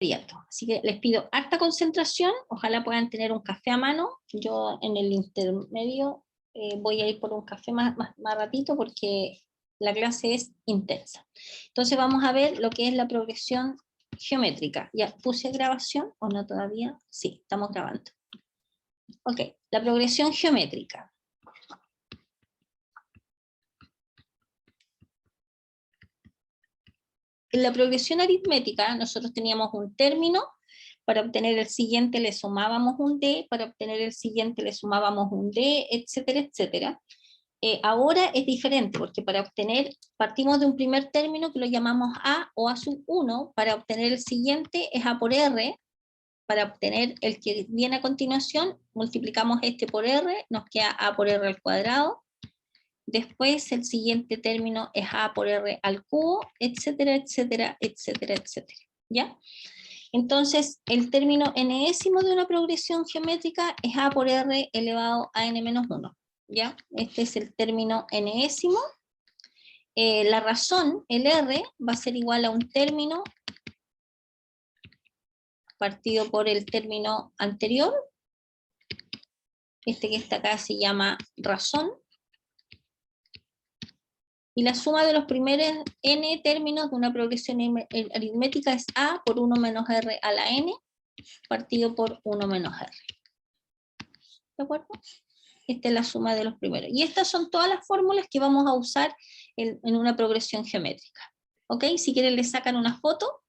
inmediato. Así que les pido harta concentración, ojalá puedan tener un café a mano. Yo en el intermedio voy a ir por un café más ratito porque la clase es intensa. Entonces vamos a ver lo que es la progresión geométrica. ¿Ya puse grabación o no todavía? Sí, estamos grabando. Ok, la progresión geométrica. En la progresión aritmética nosotros teníamos un término, para obtener el siguiente le sumábamos un D, para obtener el siguiente le sumábamos un D, etcétera, etcétera. Ahora es diferente, porque para obtener, partimos de un primer término que lo llamamos A o A sub 1, para obtener el siguiente es A por R, para obtener el que viene a continuación, multiplicamos este por R, nos queda A por R al cuadrado, después el siguiente término es A por R al cubo, etcétera, etcétera, etcétera, etcétera, ¿ya? Entonces, el término enésimo de una progresión geométrica es A por R elevado a n menos 1, ¿ya? Este es el término enésimo. La razón, el R, va a ser igual a un término partido por el término anterior. Este que está acá se llama razón. Y la suma de los primeros n términos de una progresión aritmética es A por 1 menos R a la n, partido por 1 menos R. ¿De acuerdo? Esta es la suma de los primeros. Y estas son todas las fórmulas que vamos a usar en una progresión geométrica. ¿Ok? Si quieren le sacan una foto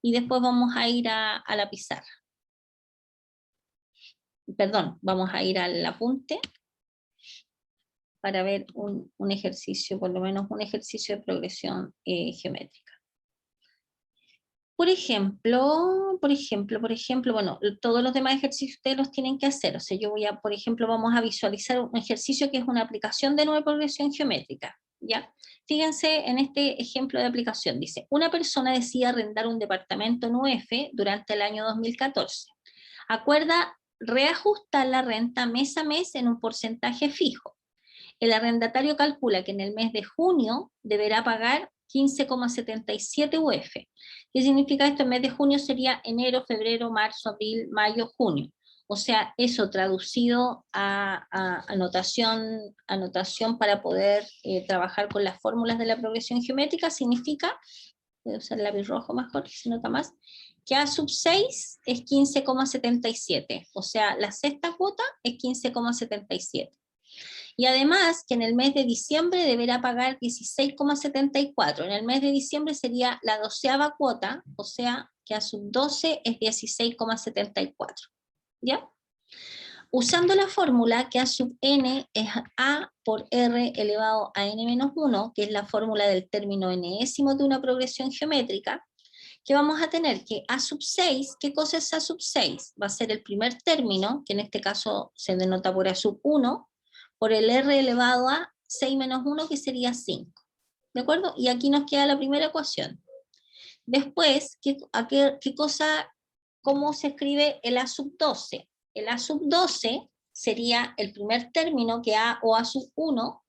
y después vamos a ir a la pizarra. Perdón, vamos a ir al apunte para ver un ejercicio, por lo menos un ejercicio de progresión geométrica. Por ejemplo, bueno, todos los demás ejercicios ustedes los tienen que hacer. O sea, yo voy a, por ejemplo, vamos a visualizar un ejercicio que es una aplicación de nueva progresión geométrica, ¿ya? Fíjense en este ejemplo de aplicación. Dice, una persona decide arrendar un departamento en UF durante el año 2014. Acuerda reajustar la renta mes a mes en un porcentaje fijo. El arrendatario calcula que en el mes de junio deberá pagar 15,77 UF. ¿Qué significa esto? El mes de junio sería enero, febrero, marzo, abril, mayo, junio. O sea, eso traducido a anotación para poder trabajar con las fórmulas de la progresión geométrica, significa, voy a usar el lápiz rojo mejor, se nota más, que A sub 6 es 15,77. O sea, la sexta cuota es 15,77. Y además que en el mes de diciembre deberá pagar 16,74. En el mes de diciembre sería la 12ª cuota, o sea que A sub 12 es 16,74. ¿Ya? Usando la fórmula que A sub n es A por R elevado a n menos 1, que es la fórmula del término enésimo de una progresión geométrica, que vamos a tener que A sub 6, ¿qué cosa es A sub 6? Va a ser el primer término, que en este caso se denota por A sub 1, por el R elevado a 6 menos 1, que sería 5. ¿De acuerdo? Y aquí nos queda la primera ecuación. Después, ¿cómo se escribe el A sub 12? El A sub 12 sería el primer término, que A o A sub 1,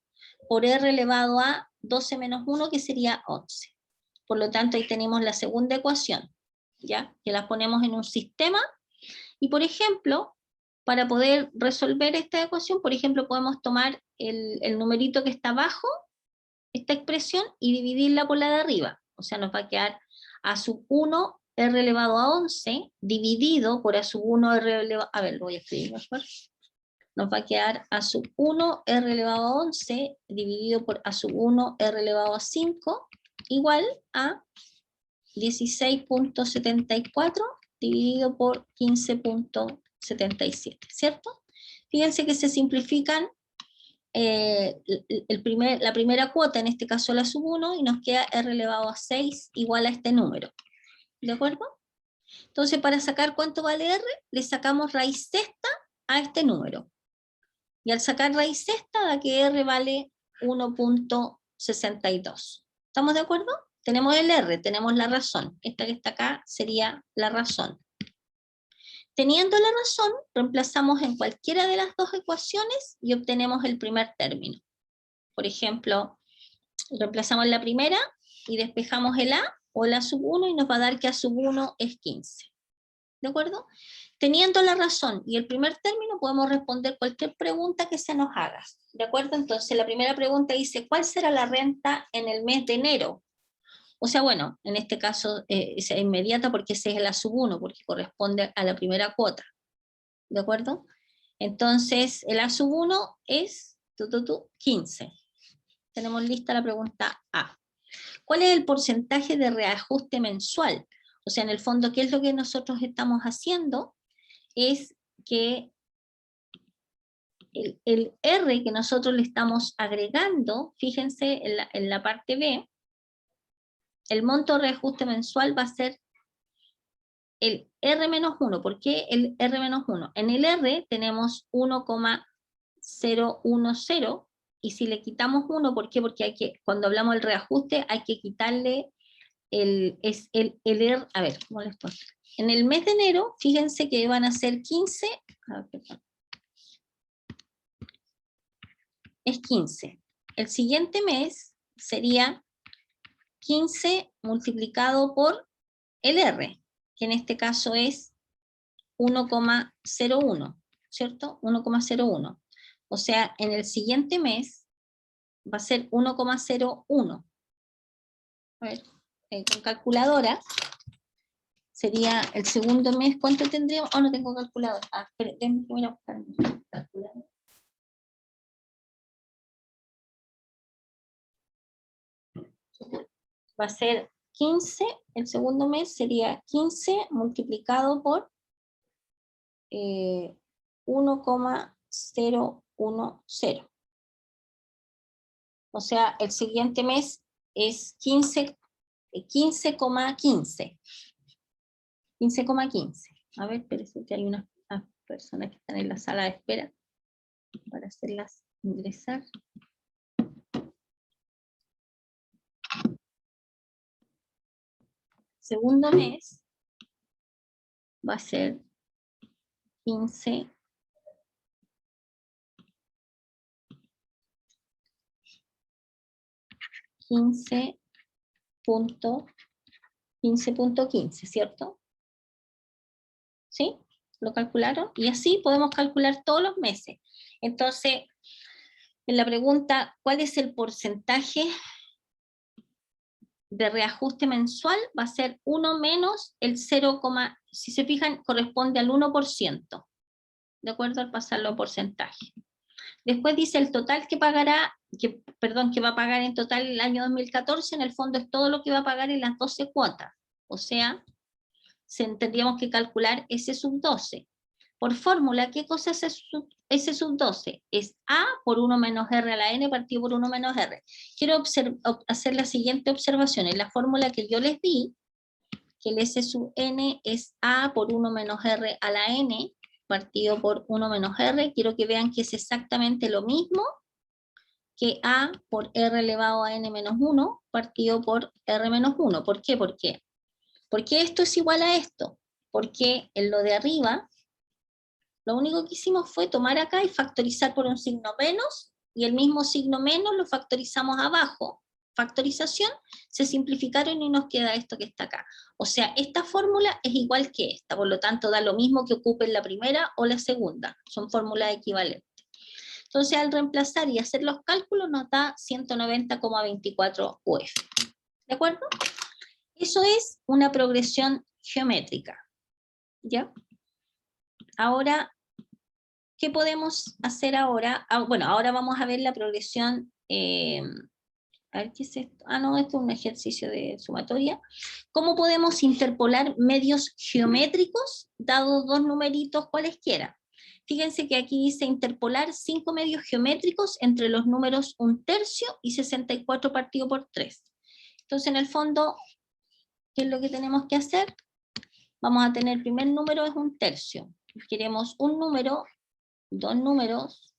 por R elevado a 12 menos 1, que sería 11. Por lo tanto, ahí tenemos la segunda ecuación, ¿ya? Que la ponemos en un sistema, y por ejemplo, para poder resolver esta ecuación, por ejemplo, podemos tomar el numerito que está abajo, esta expresión, y dividirla por la de arriba. O sea, nos va a quedar A sub 1 R elevado a 11, dividido por A sub 1 R elevado, a ver, lo voy a escribir mejor. Nos va a quedar A sub 1 R elevado a 11, dividido por A sub 1 R elevado a 5, igual a 16,74, dividido por 15,77, ¿cierto? Fíjense que se simplifican la primera cuota, en este caso la sub 1, y nos queda R elevado a 6 igual a este número. ¿De acuerdo? Entonces, para sacar cuánto vale R, le sacamos raíz sexta a este número. Y al sacar raíz sexta, da que R vale 1,62. ¿Estamos de acuerdo? Tenemos el R, tenemos la razón. Esta que está acá sería la razón. Teniendo la razón, reemplazamos en cualquiera de las dos ecuaciones y obtenemos el primer término. Por ejemplo, reemplazamos la primera y despejamos el A, o el A sub 1 y nos va a dar que A sub 1 es 15. ¿De acuerdo? Teniendo la razón y el primer término, podemos responder cualquier pregunta que se nos haga. ¿De acuerdo? Entonces, la primera pregunta dice, ¿cuál será la renta en el mes de enero? O sea, bueno, en este caso es inmediata porque ese es el A sub 1, porque corresponde a la primera cuota. ¿De acuerdo? Entonces, el A sub 1 es 15. Tenemos lista la pregunta A. ¿Cuál es el porcentaje de reajuste mensual? O sea, en el fondo, ¿qué es lo que nosotros estamos haciendo? Es que el R que nosotros le estamos agregando, fíjense en la parte B, el monto de reajuste mensual va a ser el R-1. ¿Por qué el R-1? En el R tenemos 1,010, y si le quitamos 1, ¿por qué? Porque cuando hablamos del reajuste hay que quitarle el R, a ver, ¿cómo les pongo? En el mes de enero, fíjense que van a ser 15, es 15. El siguiente mes sería 15 multiplicado por el R, que en este caso es 1,01, ¿cierto? 1,01. O sea, en el siguiente mes va a ser 1,01. A ver, con calculadora, sería el segundo mes, ¿cuánto tendríamos? Oh, no tengo calculadora. Ah, esperen, déjenme que voy a buscar mi calculadora. Va a ser 15, el segundo mes sería 15 multiplicado por 1,010. O sea, el siguiente mes es 15,15. 15,15. A ver, parece que hay unas personas que están en la sala de espera para hacerlas ingresar. Segundo mes va a ser 15.15, ¿cierto? ¿Sí? ¿Lo calcularon? Y así podemos calcular todos los meses. Entonces, en la pregunta, ¿cuál es el porcentaje de reajuste mensual? Va a ser 1 menos el 0, si se fijan, corresponde al 1%, de acuerdo al pasarlo a porcentaje. Después dice el total que pagará, que va a pagar en total el año 2014, en el fondo es todo lo que va a pagar en las 12 cuotas. O sea, tendríamos que calcular ese sub 12. Por fórmula, ¿qué cosa es ese sub 12? Es A por 1 menos R a la N partido por 1 menos R. Quiero hacer la siguiente observación. En la fórmula que yo les di, que el S sub N es A por 1 menos R a la N partido por 1 menos R, quiero que vean que es exactamente lo mismo que A por R elevado a N menos 1 partido por R menos 1. ¿Por qué? ¿Por qué? Porque esto es igual a esto. Porque en lo de arriba, lo único que hicimos fue tomar acá y factorizar por un signo menos, y el mismo signo menos lo factorizamos abajo. Factorización, se simplificaron y nos queda esto que está acá. O sea, esta fórmula es igual que esta, por lo tanto da lo mismo que ocupen la primera o la segunda, son fórmulas equivalentes. Entonces, al reemplazar y hacer los cálculos nos da 190,24 UF. ¿De acuerdo? Eso es una progresión geométrica. ¿Ya? Ahora, ¿qué podemos hacer ahora? Bueno, ahora vamos a ver la progresión. A ver, ¿qué es esto? Ah, no, esto es un ejercicio de sumatoria. ¿Cómo podemos interpolar medios geométricos, dados dos numeritos cualesquiera? Fíjense que aquí dice interpolar 5 medios geométricos entre los números 1/3 y 64 partido por 3. Entonces, en el fondo, ¿qué es lo que tenemos que hacer? Vamos a tener el primer número es 1/3. Queremos un número, 2 números,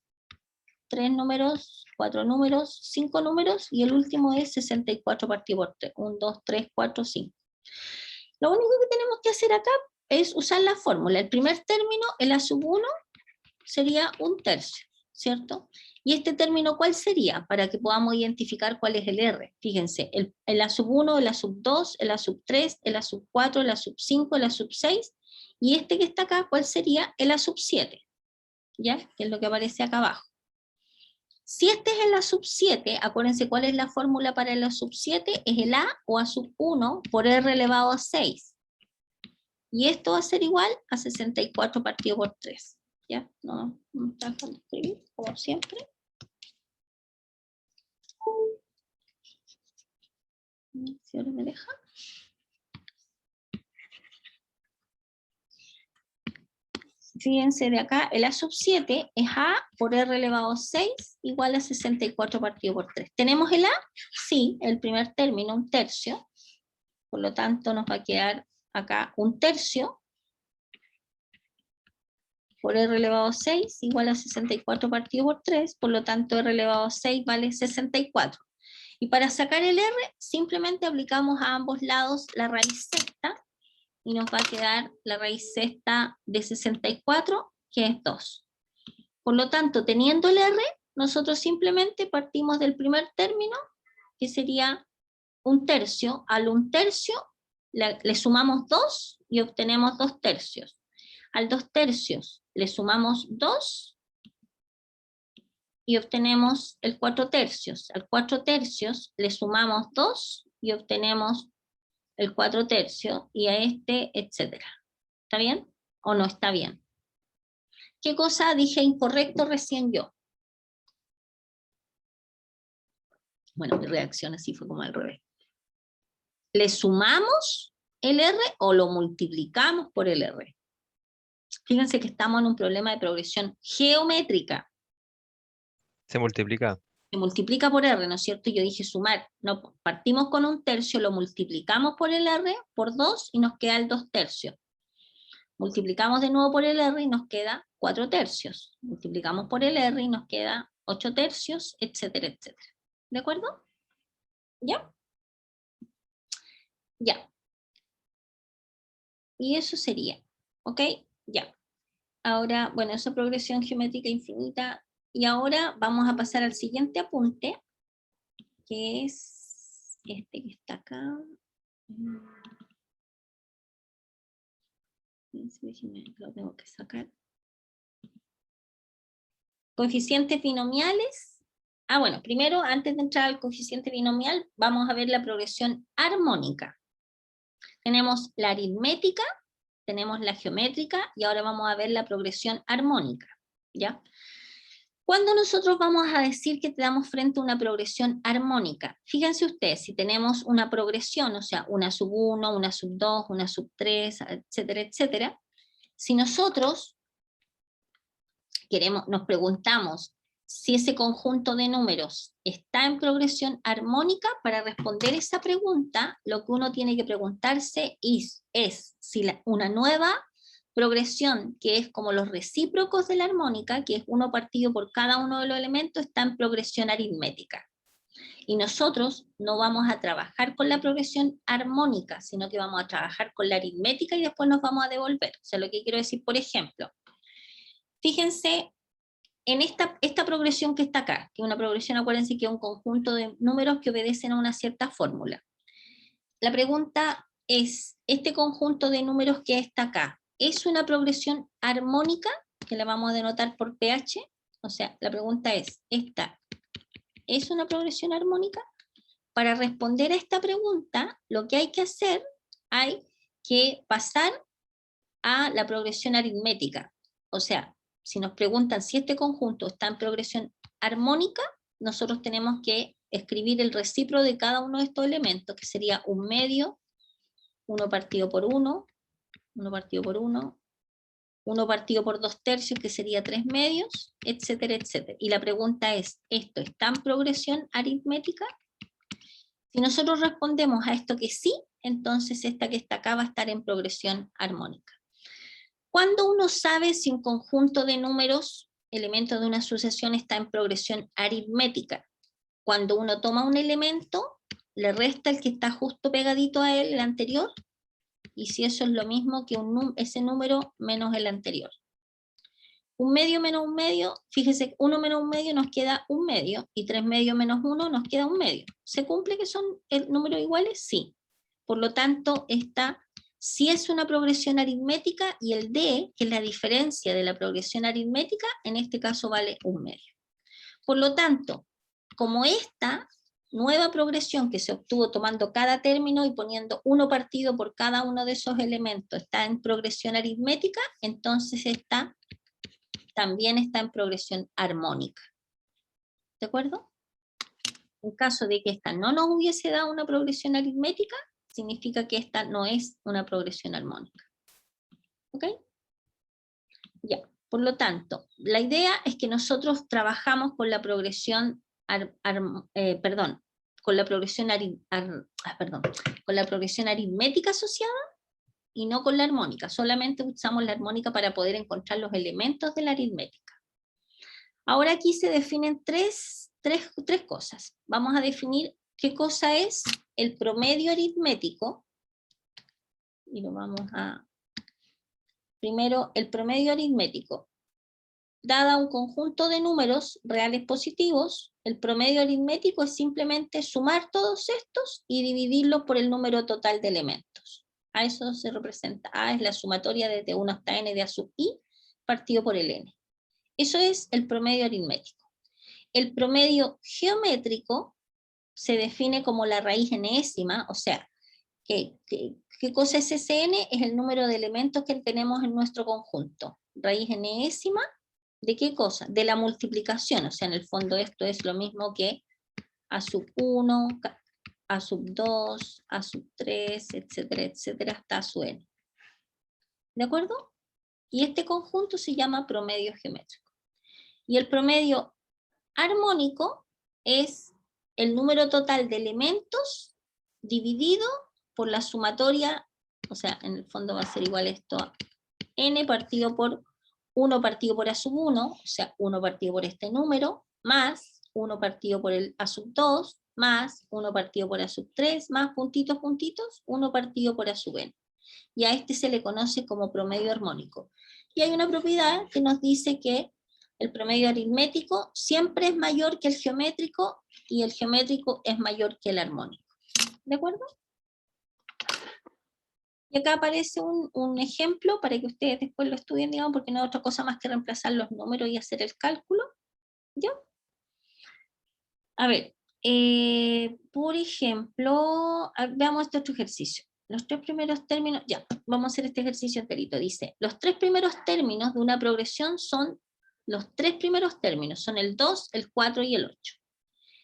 3 números, 4 números, 5 números, y el último es 64 partido por 3. 1, 2, 3, 4, 5. Lo único que tenemos que hacer acá es usar la fórmula. El primer término, el A sub 1, sería 1/3, ¿cierto? ¿Y este término cuál sería? Para que podamos identificar cuál es el R. Fíjense, el A sub 1, el A sub 2, el A sub 3, el A sub 4, el A sub 5, el A sub 6, y este que está acá, ¿cuál sería? El A sub 7, ¿ya? Que es lo que aparece acá abajo. Si este es el A sub 7, acuérdense cuál es la fórmula para el A sub 7, es el A o A sub 1 por R elevado a 6. Y esto va a ser igual a 64 partido por 3. ¿Ya? No me está dejando escribir, como siempre. Si ahora me deja. Fíjense de acá, el A sub 7 es A por R elevado a 6 igual a 64 partido por 3. ¿Tenemos el A? Sí, el primer término, un tercio. Por lo tanto, nos va a quedar acá un tercio por R elevado a 6 igual a 64 partido por 3. Por lo tanto, R elevado a 6 vale 64. Y para sacar el R, simplemente aplicamos a ambos lados la raíz sexta, y nos va a quedar la raíz sexta de 64, que es 2. Por lo tanto, teniendo el R, nosotros simplemente partimos del primer término, que sería un tercio. Al un tercio le sumamos 2 y obtenemos 2 tercios. Al 2 tercios le sumamos 2 y obtenemos el 4 tercios. Al 4 tercios le sumamos 2 y obtenemos el 4 tercios, y a este, etcétera. ¿Está bien? ¿O no está bien? ¿Qué cosa dije incorrecto recién yo? Bueno, mi reacción así fue como al revés. ¿Le sumamos el R o lo multiplicamos por el R? Fíjense que estamos en un problema de progresión geométrica. Se multiplica. Se multiplica por R, ¿no es cierto? Yo dije sumar. No, partimos con un tercio, lo multiplicamos por el R, por 2, y nos queda el 2 tercios. Multiplicamos de nuevo por el R y nos queda 4 tercios. Multiplicamos por el R y nos queda 8 tercios, etcétera, etcétera. ¿De acuerdo? ¿Ya? Ya. Y eso sería. ¿Ok? Ya. Ahora, bueno, esa progresión geométrica infinita. Y ahora vamos a pasar al siguiente apunte, que es este que está acá. Lo tengo que sacar. Coeficientes binomiales. Bueno, primero, antes de entrar al coeficiente binomial, vamos a ver la progresión armónica. Tenemos la aritmética, tenemos la geométrica, y ahora vamos a ver la progresión armónica, ¿ya? Cuando nosotros vamos a decir que tenemos frente a una progresión armónica, fíjense ustedes, si tenemos una progresión, o sea, una sub 1, una sub 2, una sub 3, etcétera, etcétera, si nosotros nos preguntamos si ese conjunto de números está en progresión armónica, para responder esa pregunta, lo que uno tiene que preguntarse es si una nueva progresión, que es como los recíprocos de la armónica, que es uno partido por cada uno de los elementos, está en progresión aritmética. Y nosotros no vamos a trabajar con la progresión armónica, sino que vamos a trabajar con la aritmética y después nos vamos a devolver. O sea, lo que quiero decir, por ejemplo, fíjense en esta progresión que está acá, que es una progresión, acuérdense que es un conjunto de números que obedecen a una cierta fórmula. La pregunta es, ¿este conjunto de números que está acá es una progresión armónica? Que la vamos a denotar por pH. O sea, la pregunta es, ¿esta es una progresión armónica? Para responder a esta pregunta, lo que hay que hacer, hay que pasar a la progresión aritmética. O sea, si nos preguntan si este conjunto está en progresión armónica, nosotros tenemos que escribir el recíproco de cada uno de estos elementos, que sería un medio, 1 partido por 1, 1 partido por 1, 1 partido por 2 tercios, que sería 3 medios, etcétera, etcétera. Y la pregunta es, ¿esto está en progresión aritmética? Si nosotros respondemos a esto que sí, entonces esta que está acá va a estar en progresión armónica. ¿Cuándo uno sabe si un conjunto de números, elementos de una sucesión, está en progresión aritmética? Cuando uno toma un elemento, le resta el que está justo pegadito a él, el anterior, y si eso es lo mismo que ese número menos el anterior. Un medio menos un medio, fíjese, 1 menos un medio nos queda un medio, y 3 medios menos 1 nos queda un medio. ¿Se cumple que son números iguales? Sí. Por lo tanto, esta sí es una progresión aritmética, y el D, que es la diferencia de la progresión aritmética, en este caso vale un medio. Por lo tanto, como esta nueva progresión que se obtuvo tomando cada término y poniendo uno partido por cada uno de esos elementos está en progresión aritmética, entonces esta también está en progresión armónica. ¿De acuerdo? En caso de que esta no nos hubiese dado una progresión aritmética, significa que esta no es una progresión armónica. ¿Ok? Ya. Por lo tanto, la idea es que nosotros trabajamos con la progresión, con la progresión aritmética asociada y no con la armónica. Solamente usamos la armónica para poder encontrar los elementos de la aritmética. Ahora aquí se definen tres cosas. Vamos a definir qué cosa es el promedio aritmético. Y lo vamos a... Primero, el promedio aritmético. Dada un conjunto de números reales positivos, el promedio aritmético es simplemente sumar todos estos y dividirlos por el número total de elementos. A eso se representa. A es la sumatoria desde 1 hasta n de a sub i partido por el n. Eso es el promedio aritmético. El promedio geométrico se define como la raíz enésima, o sea, ¿qué cosa es ese n? Es el número de elementos que tenemos en nuestro conjunto. Raíz enésima, ¿de qué cosa? De la multiplicación, o sea, en el fondo esto es lo mismo que a sub 1, a sub 2, a sub 3, etcétera, etcétera, hasta a sub n. ¿De acuerdo? Y este conjunto se llama promedio geométrico. Y el promedio armónico es el número total de elementos dividido por la sumatoria, o sea, en el fondo va a ser igual esto a n partido por 1 partido por a sub 1, o sea, 1 partido por este número, más 1 partido por el a sub 2, más 1 partido por a sub 3, más puntitos, puntitos, 1 partido por a sub n. Y a este se le conoce como promedio armónico. Y hay una propiedad que nos dice que el promedio aritmético siempre es mayor que el geométrico, y el geométrico es mayor que el armónico. ¿De acuerdo? Y acá aparece un ejemplo para que ustedes después lo estudien, digamos, porque no es otra cosa más que reemplazar los números y hacer el cálculo. ¿Ya? A ver, por ejemplo, veamos este otro ejercicio. Los tres primeros términos, ya, vamos a hacer este ejercicio enterito. Dice, los tres primeros términos de una progresión son, los tres primeros términos son el 2, el 4 y el 8.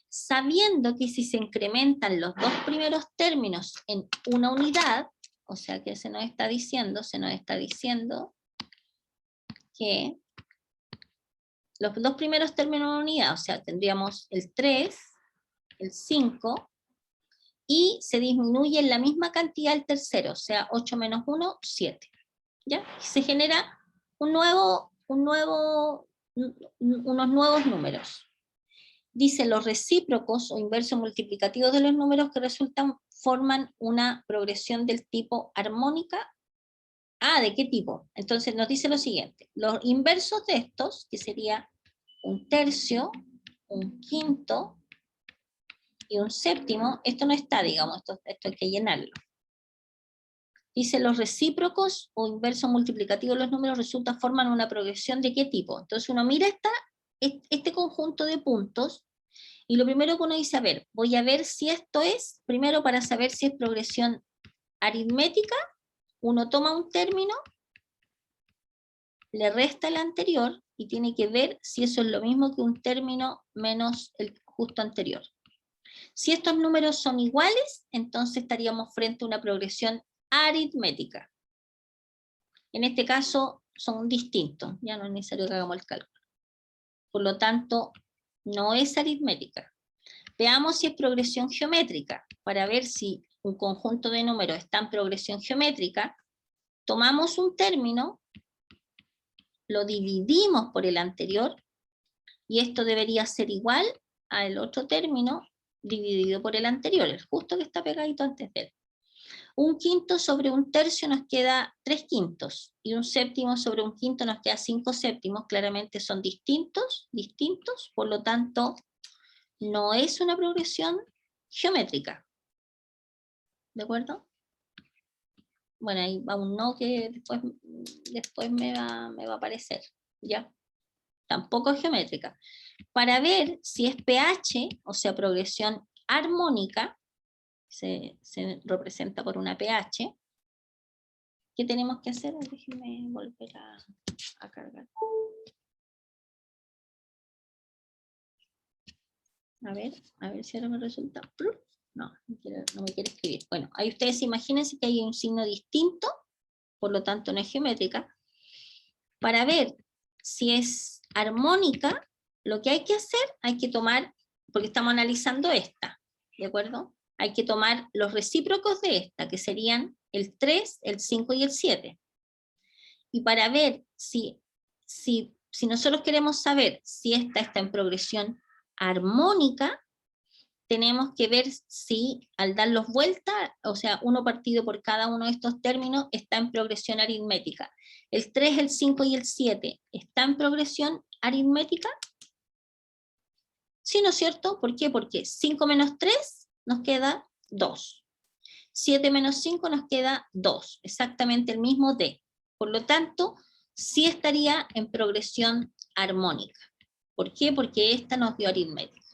Sabiendo que si se incrementan los dos primeros términos en una unidad, o sea que se nos está diciendo que los dos primeros términos de una unidad, o sea, tendríamos el 3, el 5, y se disminuye en la misma cantidad el tercero, o sea, 8 menos 1, 7. ¿Ya? Y se genera unos nuevos números. Dice, los recíprocos o inversos multiplicativos de los números que resultan forman una progresión del tipo armónica. Ah, ¿de qué tipo? Entonces nos dice lo siguiente, los inversos de estos, que sería un tercio, un quinto y un séptimo, esto no está, digamos, esto hay que llenarlo. Dice, los recíprocos o inversos multiplicativos de los números forman una progresión ¿de qué tipo? Entonces uno mira este conjunto de puntos, y lo primero que uno dice, a ver, voy a ver si esto es, primero para saber si es progresión aritmética, uno toma un término, le resta el anterior, y tiene que ver si eso es lo mismo que un término menos el justo anterior. Si estos números son iguales, entonces estaríamos frente a una progresión aritmética. En este caso son distintos, ya no es necesario que hagamos el cálculo. Por lo tanto, no es aritmética. Veamos si es progresión geométrica. Para ver si un conjunto de números está en progresión geométrica, tomamos un término, lo dividimos por el anterior, y esto debería ser igual al otro término dividido por el anterior, el justo que está pegadito antes de él. Un quinto sobre un tercio nos queda 3/5, y un séptimo sobre un quinto nos queda 5/7, claramente son distintos, por lo tanto, no es una progresión geométrica. ¿De acuerdo? Bueno, ahí va un no que después me va a aparecer, ¿ya? Tampoco es geométrica. Para ver si es pH, o sea, progresión armónica, se representa por una pH, ¿qué tenemos que hacer? Déjenme volver a cargar. A ver si ahora me resulta. No me quiere escribir. Bueno, ahí ustedes imagínense que hay un signo distinto, por lo tanto no es geométrica. Para ver si es armónica, lo que hay que hacer, hay que tomar, porque estamos analizando esta, ¿de acuerdo? Hay que tomar los recíprocos de esta, que serían el 3, el 5 y el 7. Y para ver si nosotros queremos saber si esta está en progresión armónica, tenemos que ver si al darlos vuelta, o sea, uno partido por cada uno de estos términos, está en progresión aritmética. El 3, el 5 y el 7, ¿está en progresión aritmética? Sí, ¿no es cierto? ¿Por qué? Porque 5 menos 3 nos queda 2. 7 menos 5 nos queda 2, exactamente el mismo D. Por lo tanto, sí estaría en progresión armónica. ¿Por qué? Porque esta nos dio aritmética.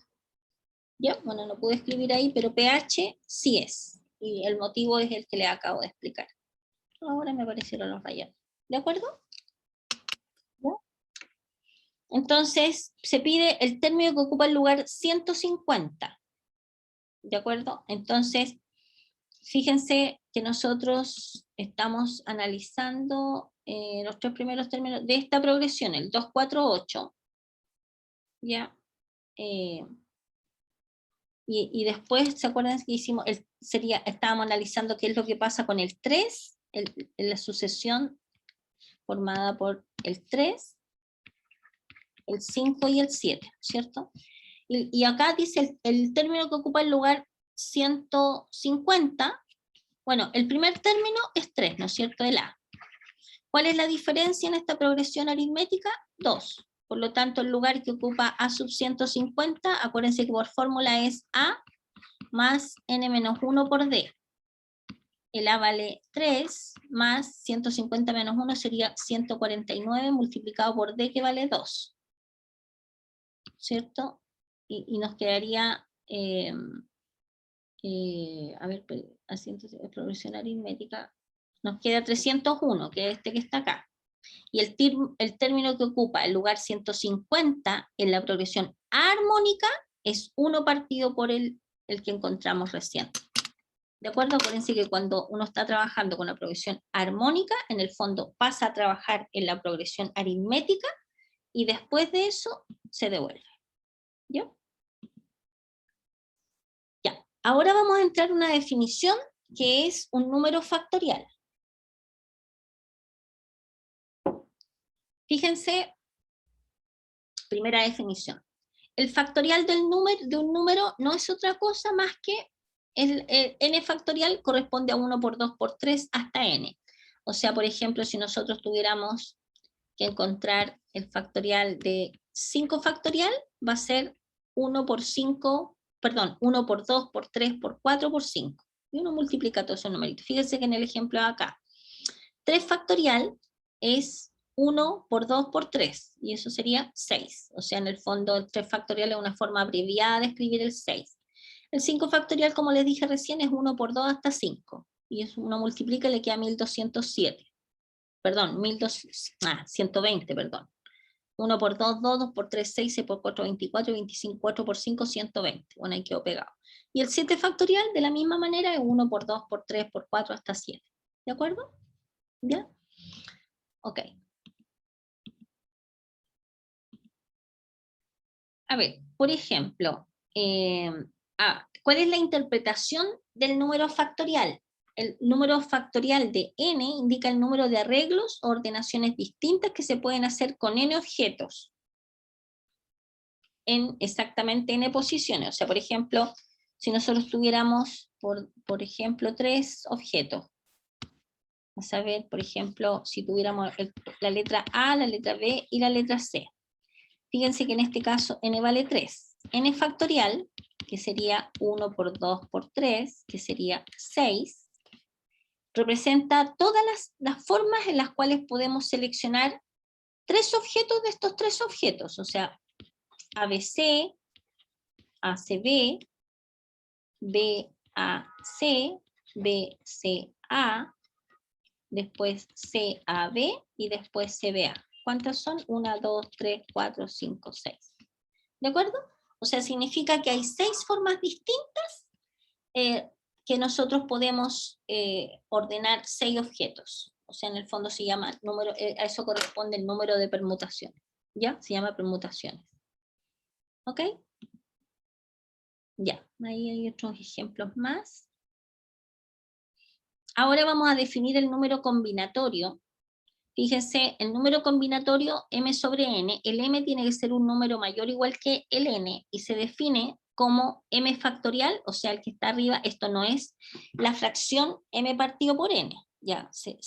¿Ya? Bueno, no pude escribir ahí, pero pH sí es. Y el motivo es el que le acabo de explicar. Ahora me aparecieron los rayones. ¿De acuerdo? ¿Ya? Entonces, se pide el término que ocupa el lugar 150. ¿De acuerdo? Entonces, fíjense que nosotros estamos analizando los 3 primeros términos de esta progresión, el 2, 4, 8. ¿Ya? Y después, ¿se acuerdan que hicimos? Estábamos analizando qué es lo que pasa con el 3, la sucesión formada por el 3, el 5 y el 7, ¿cierto? Y acá dice el término que ocupa el lugar 150. Bueno, el primer término es 3, ¿no es cierto? El A. ¿Cuál es la diferencia en esta progresión aritmética? 2. Por lo tanto, el lugar que ocupa A sub 150, acuérdense que por fórmula es A más n-1 por D. El A vale 3, más 150 menos 1 sería 149 multiplicado por D, que vale 2. ¿Cierto? Y nos quedaría, a ver, progresión aritmética, nos queda 301, que es este que está acá. Y el término que ocupa el lugar 150 en la progresión armónica es 1 partido por el que encontramos recién. ¿De acuerdo? Acuérdense que cuando uno está trabajando con la progresión armónica, en el fondo pasa a trabajar en la progresión aritmética y después de eso se devuelve. ¿Ya? Ya. Ahora vamos a entrar a una definición que es un número factorial. Fíjense, primera definición. El factorial de un número no es otra cosa más que el n factorial corresponde a 1 por 2 por 3 hasta n. O sea, por ejemplo, si nosotros tuviéramos que encontrar el factorial de 5 factorial, va a ser 1 por 5, perdón, 1 por 2 por 3 por 4 por 5. Y uno multiplica todos esos numeritos. Fíjense que en el ejemplo de acá, 3 factorial es 1 por 2 por 3, y eso sería 6. O sea, en el fondo, el 3 factorial es una forma abreviada de escribir el 6. El 5 factorial, como les dije recién, es 1 por 2 hasta 5. Y eso uno multiplica y le queda 1207. Perdón, 120, perdón. 1 por 2, 2, 2 por 3, 6, 6 por 4, 24, 25, 4 por 5, 120. Bueno, ahí quedó pegado. Y el 7 factorial, de la misma manera, es 1 por 2, por 3, por 4, hasta 7. ¿De acuerdo? ¿Ya? Ok. A ver, por ejemplo, ¿cuál es la interpretación del número factorial? El número factorial de n indica el número de arreglos o ordenaciones distintas que se pueden hacer con n objetos en exactamente n posiciones. O sea, por ejemplo, si nosotros tuviéramos por ejemplo, 3 objetos. Vamos a ver, por ejemplo, si tuviéramos la letra A, la letra B y la letra C. Fíjense que en este caso n vale 3. N factorial, que sería 1 por 2 por 3, que sería 6, representa todas las formas en las cuales podemos seleccionar 3 objetos de estos 3 objetos, o sea, ABC, ACB, BAC, BCA, después CAB y después CBA. ¿Cuántas son? 1, 2, 3, 4, 5, 6. ¿De acuerdo? O sea, significa que hay 6 formas distintas que nosotros podemos ordenar 6 objetos. O sea, en el fondo se llama número, a eso corresponde el número de permutaciones. ¿Ya? Se llama permutaciones. ¿Ok? Ya, ahí hay otros ejemplos más. Ahora vamos a definir el número combinatorio. Fíjense, el número combinatorio m sobre n, el m tiene que ser un número mayor o igual que el n, y se define como m factorial, o sea, el que está arriba, esto no es la fracción m partido por n, ya, se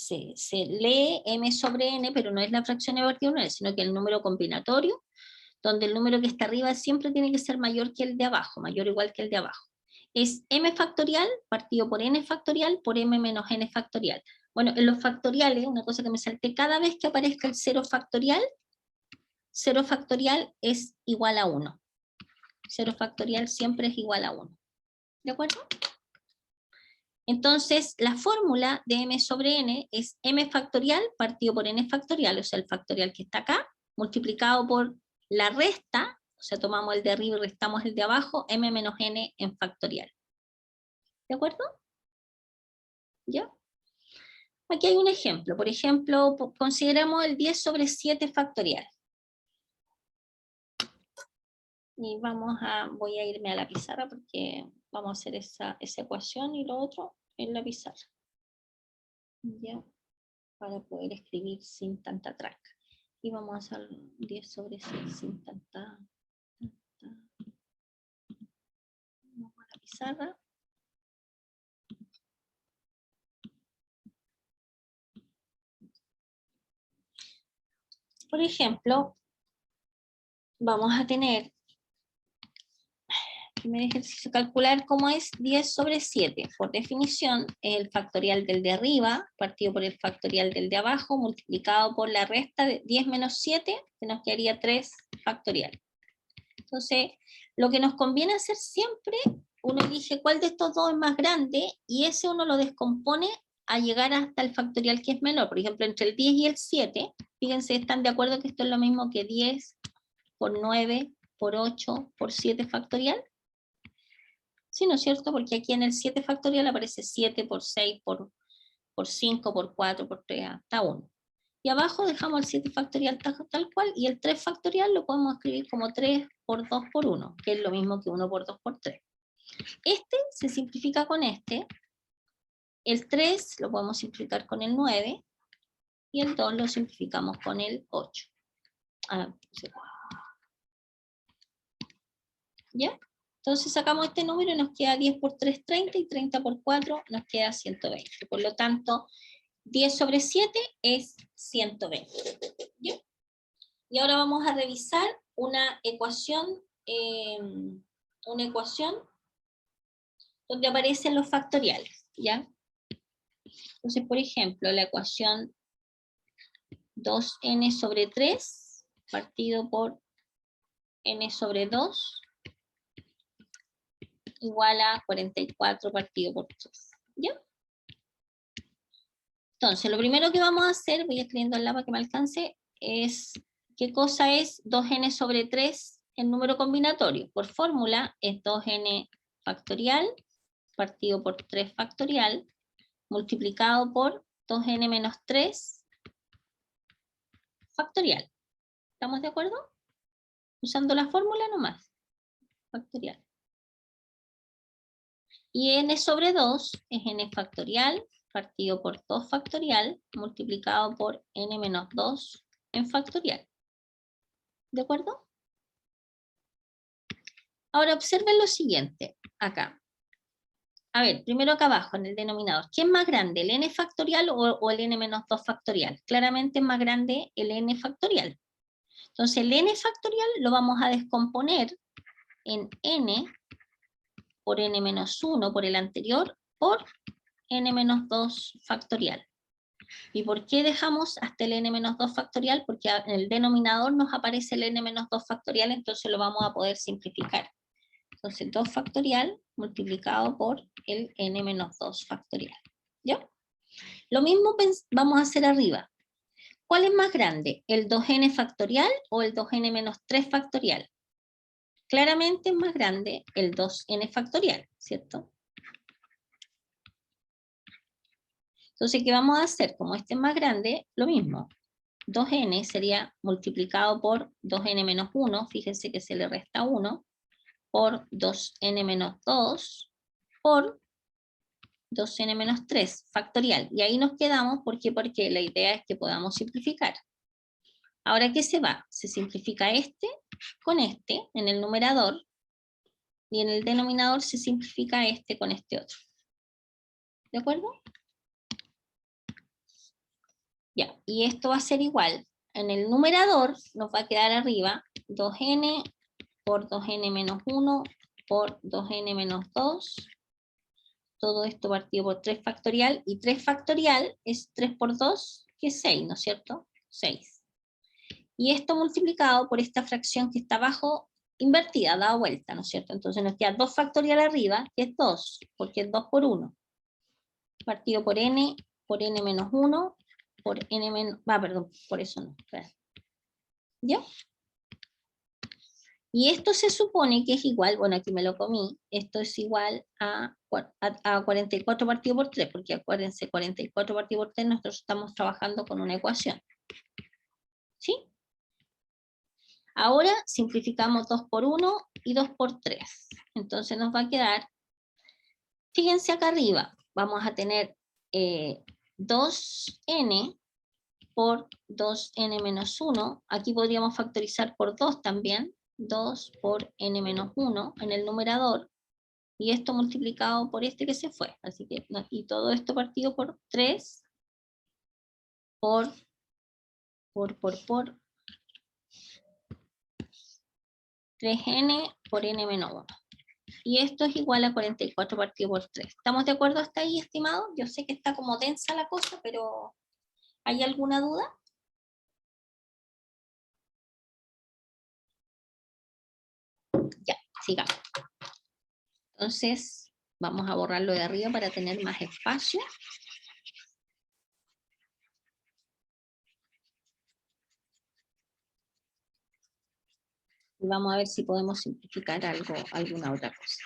lee m sobre n, pero no es la fracción m partido por n, sino que el número combinatorio, donde el número que está arriba siempre tiene que ser mayor que el de abajo, mayor o igual que el de abajo. Es m factorial partido por n factorial por m menos n factorial. Bueno, en los factoriales, una cosa que me salté, cada vez que aparezca el 0 factorial es igual a 1. 0 factorial siempre es igual a 1. ¿De acuerdo? Entonces, la fórmula de m sobre n es m factorial partido por n factorial, o sea, el factorial que está acá, multiplicado por la resta, o sea, tomamos el de arriba y restamos el de abajo, m menos n en factorial. ¿De acuerdo? ¿Ya? Aquí hay un ejemplo. Por ejemplo, consideramos el 10 sobre 7 factorial. Y voy a irme a la pizarra porque vamos a hacer esa ecuación y lo otro en la pizarra. ¿Ya? Para poder escribir sin tanta tranca. Y vamos a hacer 10 sobre 6 sin tanta. Vamos a la pizarra. Por ejemplo, vamos a tener, primer ejercicio, calcular cómo es 10 sobre 7. Por definición, es el factorial del de arriba, partido por el factorial del de abajo, multiplicado por la resta de 10 menos 7, que nos quedaría 3 factorial. Entonces, lo que nos conviene hacer siempre, uno elige cuál de estos dos es más grande, y ese uno lo descompone a llegar hasta el factorial que es menor. Por ejemplo, entre el 10 y el 7, fíjense, están de acuerdo que esto es lo mismo que 10 por 9 por 8 por 7 factorial. Sí, ¿no es cierto? Porque aquí en el 7 factorial aparece 7 por 6 por 5 por 4 por 3 hasta 1. Y abajo dejamos el 7 factorial tal cual, y el 3 factorial lo podemos escribir como 3 por 2 por 1, que es lo mismo que 1 por 2 por 3. Este se simplifica con este, el 3 lo podemos simplificar con el 9, y el 2 lo simplificamos con el 8. ¿Ya? Entonces sacamos este número y nos queda 10 por 3, 30, y 30 por 4 nos queda 120. Por lo tanto, 10 sobre 7 es 120. ¿Ya? Y ahora vamos a revisar una ecuación donde aparecen los factoriales, ¿ya? Entonces, por ejemplo, la ecuación 2n sobre 3 partido por n sobre 2 igual a 44 partido por 3, ¿ya? Entonces, lo primero que vamos a hacer, voy escribiendo el lápiz que me alcance, es ¿qué cosa es 2n sobre 3 en número combinatorio? Por fórmula es 2n factorial partido por 3 factorial multiplicado por 2n menos 3 factorial. ¿Estamos de acuerdo? Usando la fórmula nomás, factorial. Y n sobre 2 es n factorial partido por 2 factorial multiplicado por n menos 2 en factorial. ¿De acuerdo? Ahora observen lo siguiente, acá. A ver, primero acá abajo, en el denominador. ¿Qué es más grande, el n factorial o el n menos 2 factorial? Claramente es más grande el n factorial. Entonces el n factorial lo vamos a descomponer en n por n menos 1 por el anterior por n menos 2 factorial. ¿Y por qué dejamos hasta el n menos 2 factorial? Porque en el denominador nos aparece el n menos 2 factorial, entonces lo vamos a poder simplificar. Entonces 2 factorial multiplicado por el n menos 2 factorial. ¿Ya? Lo mismo vamos a hacer arriba. ¿Cuál es más grande? ¿El 2n factorial o el 2n menos 3 factorial? Claramente es más grande el 2n factorial, ¿cierto? Entonces, ¿qué vamos a hacer? Como este es más grande, lo mismo. 2n sería multiplicado por 2n menos 1, fíjense que se le resta 1, por 2n menos 2, por 2n menos 3, factorial. Y ahí nos quedamos, ¿por qué? Porque la idea es que podamos simplificar. Ahora, ¿qué se va? Se simplifica este con este en el numerador, y en el denominador se simplifica este con este otro. ¿De acuerdo? Ya, y esto va a ser igual. En el numerador nos va a quedar arriba 2n por 2n menos 1 por 2n menos 2. Todo esto partido por 3 factorial. Y 3 factorial es 3 por 2, que es 6, ¿no es cierto? 6. Y esto multiplicado por esta fracción que está abajo, invertida, dada vuelta, ¿no es cierto? Entonces nos queda 2 factorial arriba, que es 2, porque es 2 por 1. Partido por n menos 1, por n menos... perdón, por eso no. ¿Ya? Y esto se supone que es igual, bueno, aquí me lo comí, esto es igual a 44 partido por 3, porque acuérdense, 44 partido por 3, nosotros estamos trabajando con una ecuación. ¿Sí? Ahora simplificamos 2 por 1 y 2 por 3. Entonces nos va a quedar, fíjense acá arriba, vamos a tener 2n por 2n menos 1, aquí podríamos factorizar por 2 también, 2 por n menos 1 en el numerador, y esto multiplicado por este que se fue, así que, y todo esto partido por 3 por 3n por n menos 1. Y esto es igual a 44 partido por 3. ¿Estamos de acuerdo hasta ahí, estimados? Yo sé que está como densa la cosa, pero ¿hay alguna duda? Ya, sigamos. Entonces, vamos a borrarlo de arriba para tener más espacio. Y vamos a ver si podemos simplificar algo, alguna otra cosa.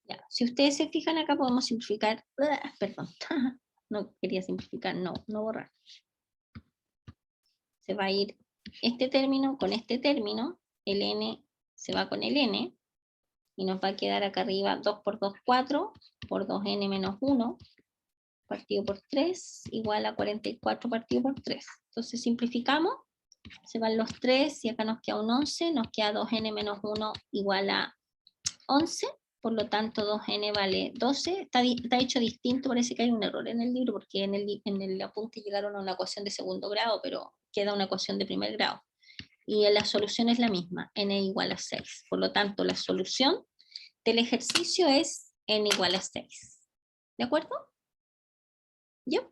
Ya, si ustedes se fijan acá podemos simplificar, perdón, no quería simplificar, no borrar. Se va a ir este término con este término, el n se va con el n, y nos va a quedar acá arriba 2 por 2, 4, por 2n menos 1, partido por 3, igual a 44 partido por 3. Entonces simplificamos, se van los 3, y acá nos queda un 11, nos queda 2n menos 1 igual a 11, por lo tanto 2n vale 12, está hecho distinto, parece que hay un error en el libro, porque en el apunte llegaron a una ecuación de segundo grado, pero queda una ecuación de primer grado. Y la solución es la misma, n igual a 6. Por lo tanto, la solución del ejercicio es n igual a 6. ¿De acuerdo? ¿Yo?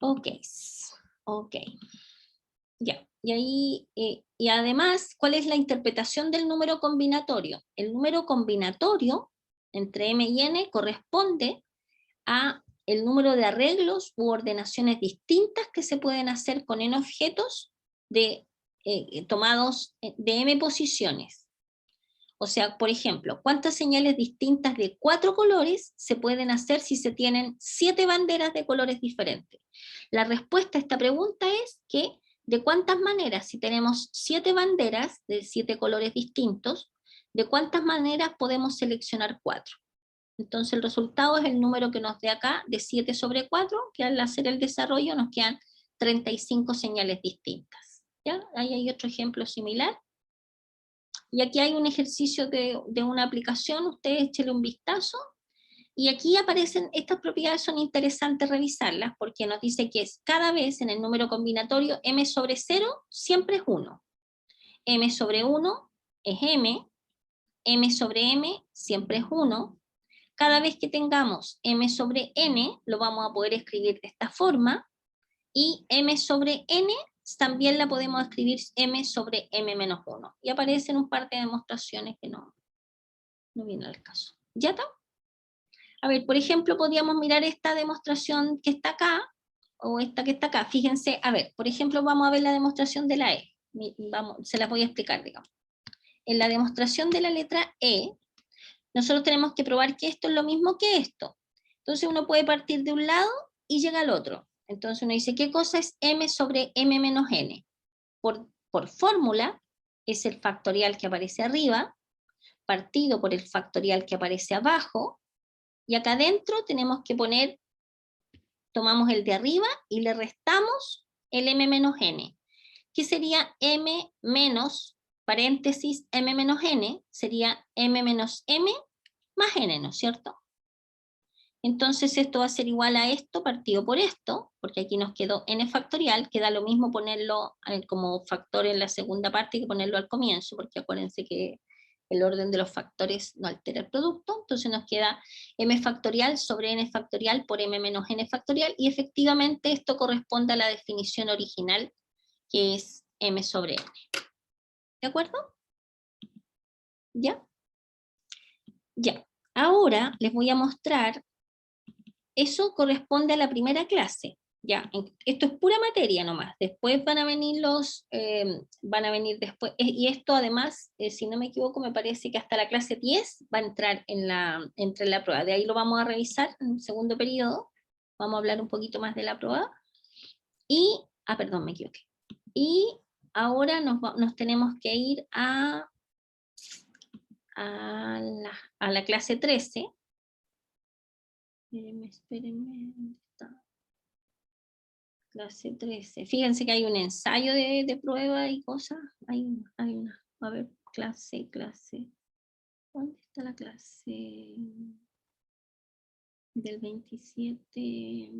Ok. Ok. Ya. Y ahí, y además, ¿cuál es la interpretación del número combinatorio? El número combinatorio entre m y n corresponde a el número de arreglos u ordenaciones distintas que se pueden hacer con n objetos tomados de m posiciones. O sea, por ejemplo, ¿cuántas señales distintas de 4 colores se pueden hacer si se tienen 7 banderas de colores diferentes? La respuesta a esta pregunta es que ¿de cuántas maneras, si tenemos 7 banderas de 7 colores distintos, de cuántas maneras podemos seleccionar 4? Entonces el resultado es el número que nos dé acá, de 7 sobre 4, que al hacer el desarrollo nos quedan 35 señales distintas. ¿Ya? Ahí hay otro ejemplo similar. Y aquí hay un ejercicio de una aplicación, ustedes échenle un vistazo. Y aquí aparecen, estas propiedades son interesantes revisarlas, porque nos dice que es cada vez en el número combinatorio m sobre 0 siempre es 1. M sobre 1 es m sobre m siempre es 1. Cada vez que tengamos m sobre n, lo vamos a poder escribir de esta forma, y m sobre n también la podemos escribir m sobre m menos 1. Y aparecen un par de demostraciones que no vienen al caso. ¿Ya está? A ver, por ejemplo, podríamos mirar esta demostración que está acá, o esta que está acá. Fíjense, a ver, por ejemplo, vamos a ver la demostración de la E. Se las voy a explicar, digamos. En la demostración de la letra E, nosotros tenemos que probar que esto es lo mismo que esto. Entonces uno puede partir de un lado y llega al otro. Entonces uno dice, ¿qué cosa es m sobre m menos n? Por fórmula, es el factorial que aparece arriba, partido por el factorial que aparece abajo, y acá adentro tenemos que poner, tomamos el de arriba y le restamos el m menos n, que sería m menos, paréntesis, m menos n, sería m menos m más n, ¿no es cierto? Entonces esto va a ser igual a esto partido por esto, porque aquí nos quedó n factorial, queda lo mismo ponerlo como factor en la segunda parte que ponerlo al comienzo, porque acuérdense que el orden de los factores no altera el producto, entonces nos queda m factorial sobre n factorial por m menos n factorial, y efectivamente esto corresponde a la definición original, que es m sobre n. ¿De acuerdo? ¿Ya? Ya. Ahora les voy a mostrar. Eso corresponde a la primera clase, ya, esto es pura materia nomás, después van a venir después, y esto además, si no me equivoco, me parece que hasta la clase 10 va a entrar entre la prueba, de ahí lo vamos a revisar en el segundo periodo, vamos a hablar un poquito más de la prueba, perdón, me equivoqué, y ahora nos tenemos que ir a la clase 13, espérenme, ¿dónde está? Clase 13. Fíjense que hay un ensayo de prueba y cosas. Hay una. A ver, clase. ¿Dónde está la clase? Del 27.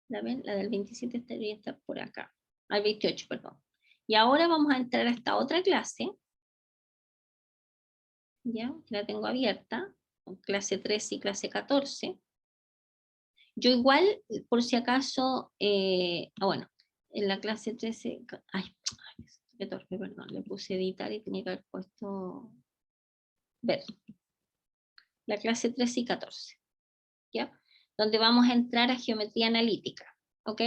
¿La ven? La del 27 debería estar por acá. Al 28, perdón. Y ahora vamos a entrar a esta otra clase. Ya, la tengo abierta. Clase 13 y clase 14. Yo igual, por si acaso, bueno, en la clase 13, qué torpe, perdón, le puse editar y tenía que haber puesto ver. La clase 13 y 14, ¿ya? Donde vamos a entrar a geometría analítica, ¿ok?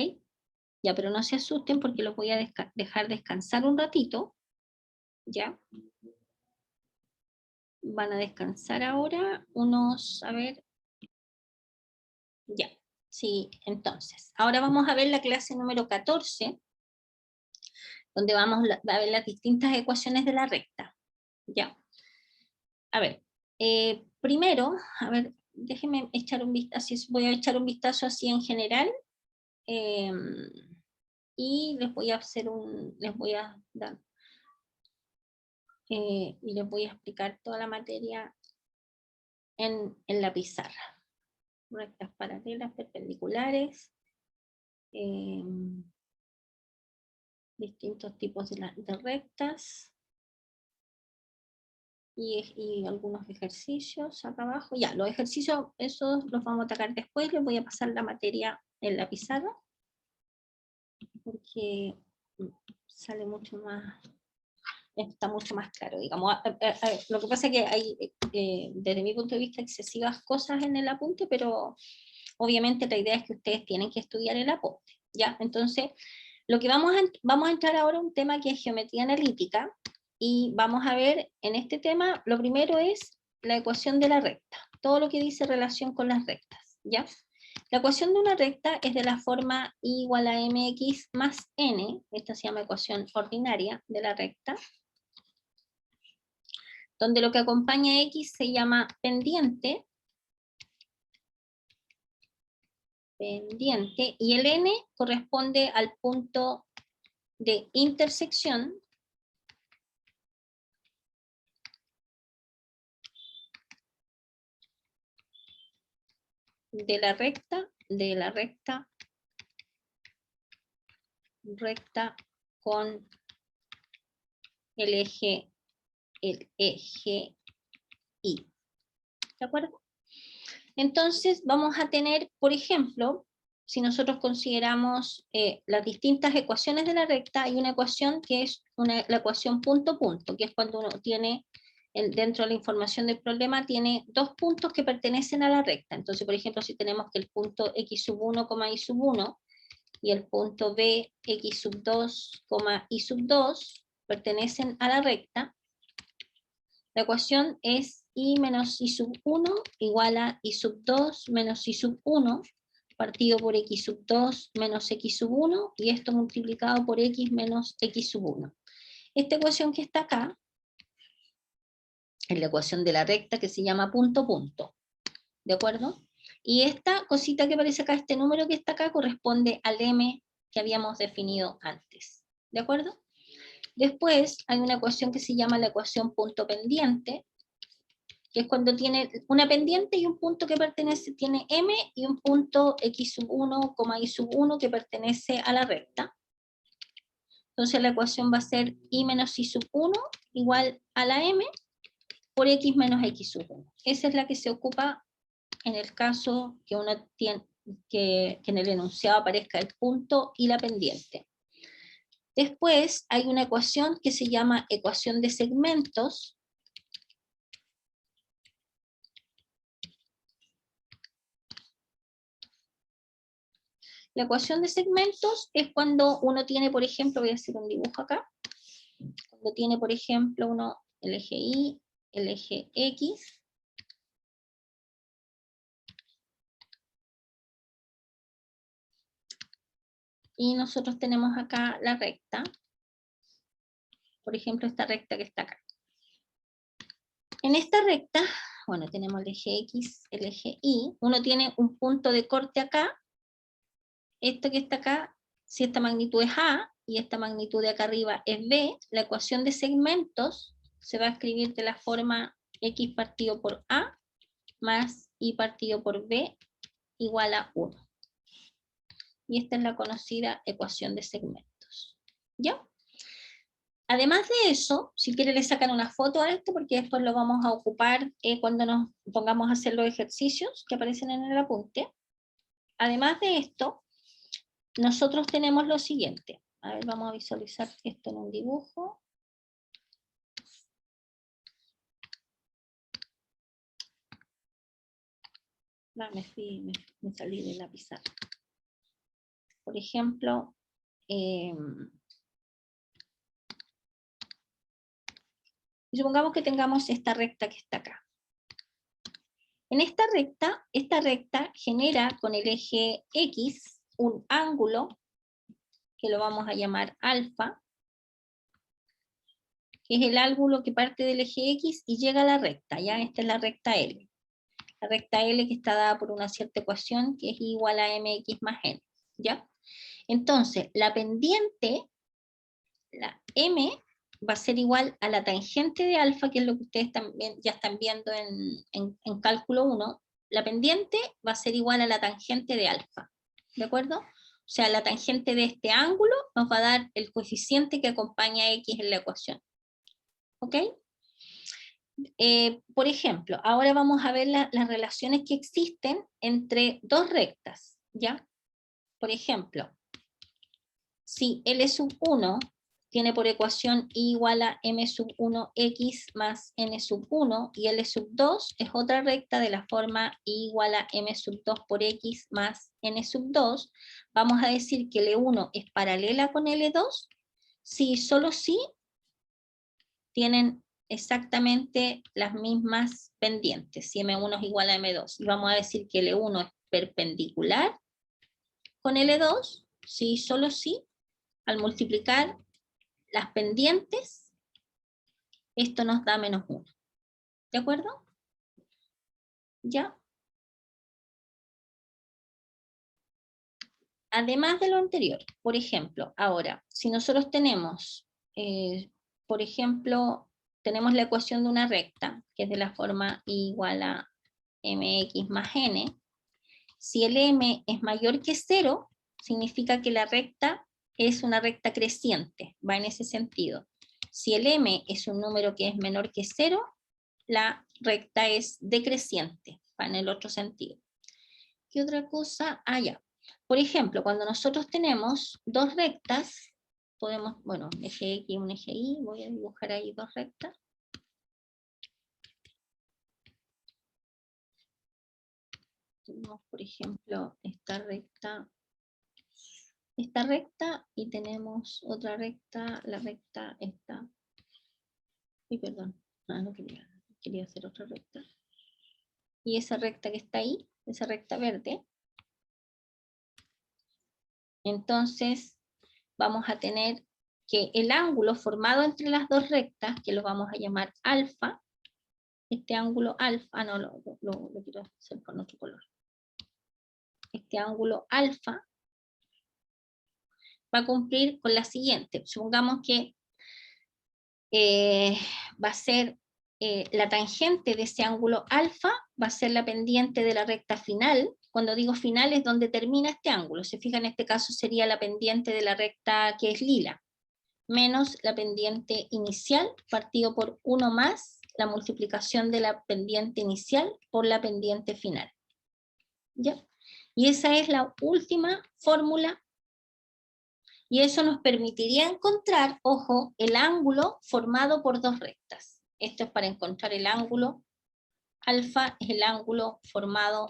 Ya, pero no se asusten porque los voy a dejar descansar un ratito, ¿ya? Van a descansar ahora unos, a ver, ya, sí, entonces. Ahora vamos a ver la clase número 14, donde vamos a ver las distintas ecuaciones de la recta, ¿ya? A ver, primero, a ver, déjenme echar un vistazo, voy a echar un vistazo así en general, y les voy a les voy a dar, y les voy a explicar toda la materia en la pizarra. Rectas paralelas, perpendiculares, distintos tipos de rectas, y algunos ejercicios acá abajo. Ya, los ejercicios, esos los vamos a atacar después, les voy a pasar la materia en la pizarra, porque sale mucho más, está mucho más claro, digamos. Lo que pasa es que hay, desde mi punto de vista, excesivas cosas en el apunte, pero obviamente la idea es que ustedes tienen que estudiar el apunte, ¿ya? Entonces, lo que vamos a entrar ahora a un tema que es geometría analítica, y vamos a ver en este tema, lo primero es la ecuación de la recta, todo lo que dice relación con las rectas, ¿ya? La ecuación de una recta es de la forma I igual a mx más n, esta se llama ecuación ordinaria de la recta, donde lo que acompaña a x se llama pendiente, pendiente, y el n corresponde al punto de intersección de la recta con el eje Y. ¿De acuerdo? Entonces vamos a tener, por ejemplo, si nosotros consideramos las distintas ecuaciones de la recta, hay una ecuación que es la ecuación punto-punto, que es cuando uno tiene, dentro de la información del problema, tiene dos puntos que pertenecen a la recta. Entonces, por ejemplo, si tenemos que el punto x sub 1, y sub 1, y el punto b, x sub 2, y sub 2, pertenecen a la recta, la ecuación es y menos y sub 1 igual a y sub 2 menos y sub 1 partido por x sub 2 menos x sub 1, y esto multiplicado por x menos x sub 1. Esta ecuación que está acá es la ecuación de la recta que se llama punto-punto. ¿De acuerdo? Y esta cosita que aparece acá, este número que está acá, corresponde al m que habíamos definido antes. ¿De acuerdo? Después hay una ecuación que se llama la ecuación punto pendiente, que es cuando tiene una pendiente y un punto que pertenece, tiene m y un punto x sub 1, y sub 1 que pertenece a la recta. Entonces la ecuación va a ser y menos y sub 1 igual a la m por x menos x sub 1. Esa es la que se ocupa en el caso que uno tiene, que en el enunciado aparezca el punto y la pendiente. Después hay una ecuación que se llama ecuación de segmentos. La ecuación de segmentos es cuando uno tiene, por ejemplo, voy a hacer un dibujo acá, cuando tiene, por ejemplo, uno el eje Y, el eje X, y nosotros tenemos acá la recta, por ejemplo, esta recta que está acá. En esta recta, bueno, tenemos el eje X, el eje Y, uno tiene un punto de corte acá, esto que está acá, si esta magnitud es A, y esta magnitud de acá arriba es B, la ecuación de segmentos se va a escribir de la forma X partido por A más Y partido por B igual a 1. Y esta es la conocida ecuación de segmentos. ¿Ya? Además de eso, si quieren le sacan una foto a esto, porque después lo vamos a ocupar cuando nos pongamos a hacer los ejercicios que aparecen en el apunte. Además de esto, nosotros tenemos lo siguiente. A ver, vamos a visualizar esto en un dibujo. No, me salí de la pizarra. Por ejemplo, supongamos que tengamos esta recta que está acá. En esta recta genera con el eje X un ángulo, que lo vamos a llamar alfa, que es el ángulo que parte del eje X y llega a la recta, ¿ya? Esta es la recta L. La recta L que está dada por una cierta ecuación que es igual a mx más n, ¿ya? Entonces, la pendiente, la m, va a ser igual a la tangente de alfa, que es lo que ustedes también ya están viendo en cálculo 1, la pendiente va a ser igual a la tangente de alfa, ¿de acuerdo? O sea, la tangente de este ángulo nos va a dar el coeficiente que acompaña a x en la ecuación. ¿Ok? Por ejemplo, ahora vamos a ver las relaciones que existen entre dos rectas, ¿ya? Por ejemplo, si L sub 1 tiene por ecuación I igual a M sub 1x más N sub 1, y L sub 2 es otra recta de la forma I igual a M sub 2 por x más N sub 2, vamos a decir que L1 es paralela con L2, si solo si tienen exactamente las mismas pendientes, si M1 es igual a M2, y vamos a decir que L1 es perpendicular con L2, si solo si, al multiplicar las pendientes, esto nos da menos 1. ¿De acuerdo? ¿Ya? Además de lo anterior, por ejemplo, ahora, si nosotros tenemos, por ejemplo, tenemos la ecuación de una recta, que es de la forma I igual a mx más n, si el m es mayor que 0, significa que la recta es una recta creciente, va en ese sentido. Si el m es un número que es menor que 0, la recta es decreciente, va en el otro sentido. ¿Qué otra cosa? Ah, ya. Por ejemplo, cuando nosotros tenemos dos rectas, podemos, bueno, un eje X y un eje Y, voy a dibujar ahí dos rectas. Tenemos, por ejemplo, esta recta y tenemos otra recta, la recta esta. Uy, perdón, no quería hacer otra recta. Y esa recta que está ahí, esa recta verde, entonces vamos a tener que el ángulo formado entre las dos rectas, que lo vamos a llamar alfa, este ángulo alfa, no, lo quiero hacer con otro color. Este ángulo alfa va a cumplir con la siguiente. Supongamos que va a ser la tangente de ese ángulo alfa, va a ser la pendiente de la recta final. Cuando digo final es donde termina este ángulo. Se fijan, en este caso sería la pendiente de la recta que es lila, menos la pendiente inicial, partido por 1 más la multiplicación de la pendiente inicial por la pendiente final. ¿Ya? Y esa es la última fórmula. Y eso nos permitiría encontrar, ojo, el ángulo formado por dos rectas. Esto es para encontrar el ángulo. Alfa es el ángulo formado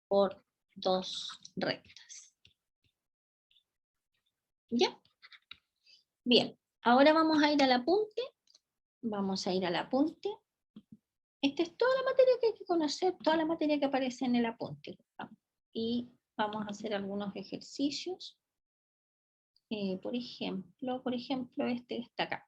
por dos rectas. ¿Ya? Bien, ahora vamos a ir al apunte. Vamos a ir al apunte. Esta es toda la materia que hay que conocer, toda la materia que aparece en el apunte. Y vamos a hacer algunos ejercicios. Por ejemplo, este está acá.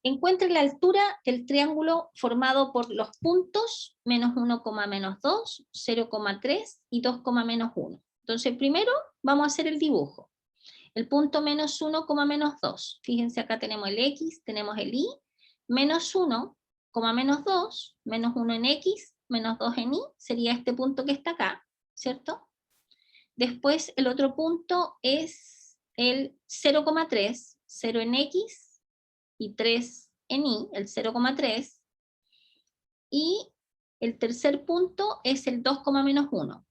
Encuentre la altura del triángulo formado por los puntos menos 1, menos 2, 0,3 y 2, menos 1. Entonces primero vamos a hacer el dibujo. El punto menos 1, menos 2. Fíjense, acá tenemos el X, tenemos el Y, menos 1, menos 2, menos 1 en X, menos 2 en Y, sería este punto que está acá, ¿cierto? Después el otro punto es el 0,3, 0 en X y 3 en Y, el 0,3. Y el tercer punto es el 2, menos 1.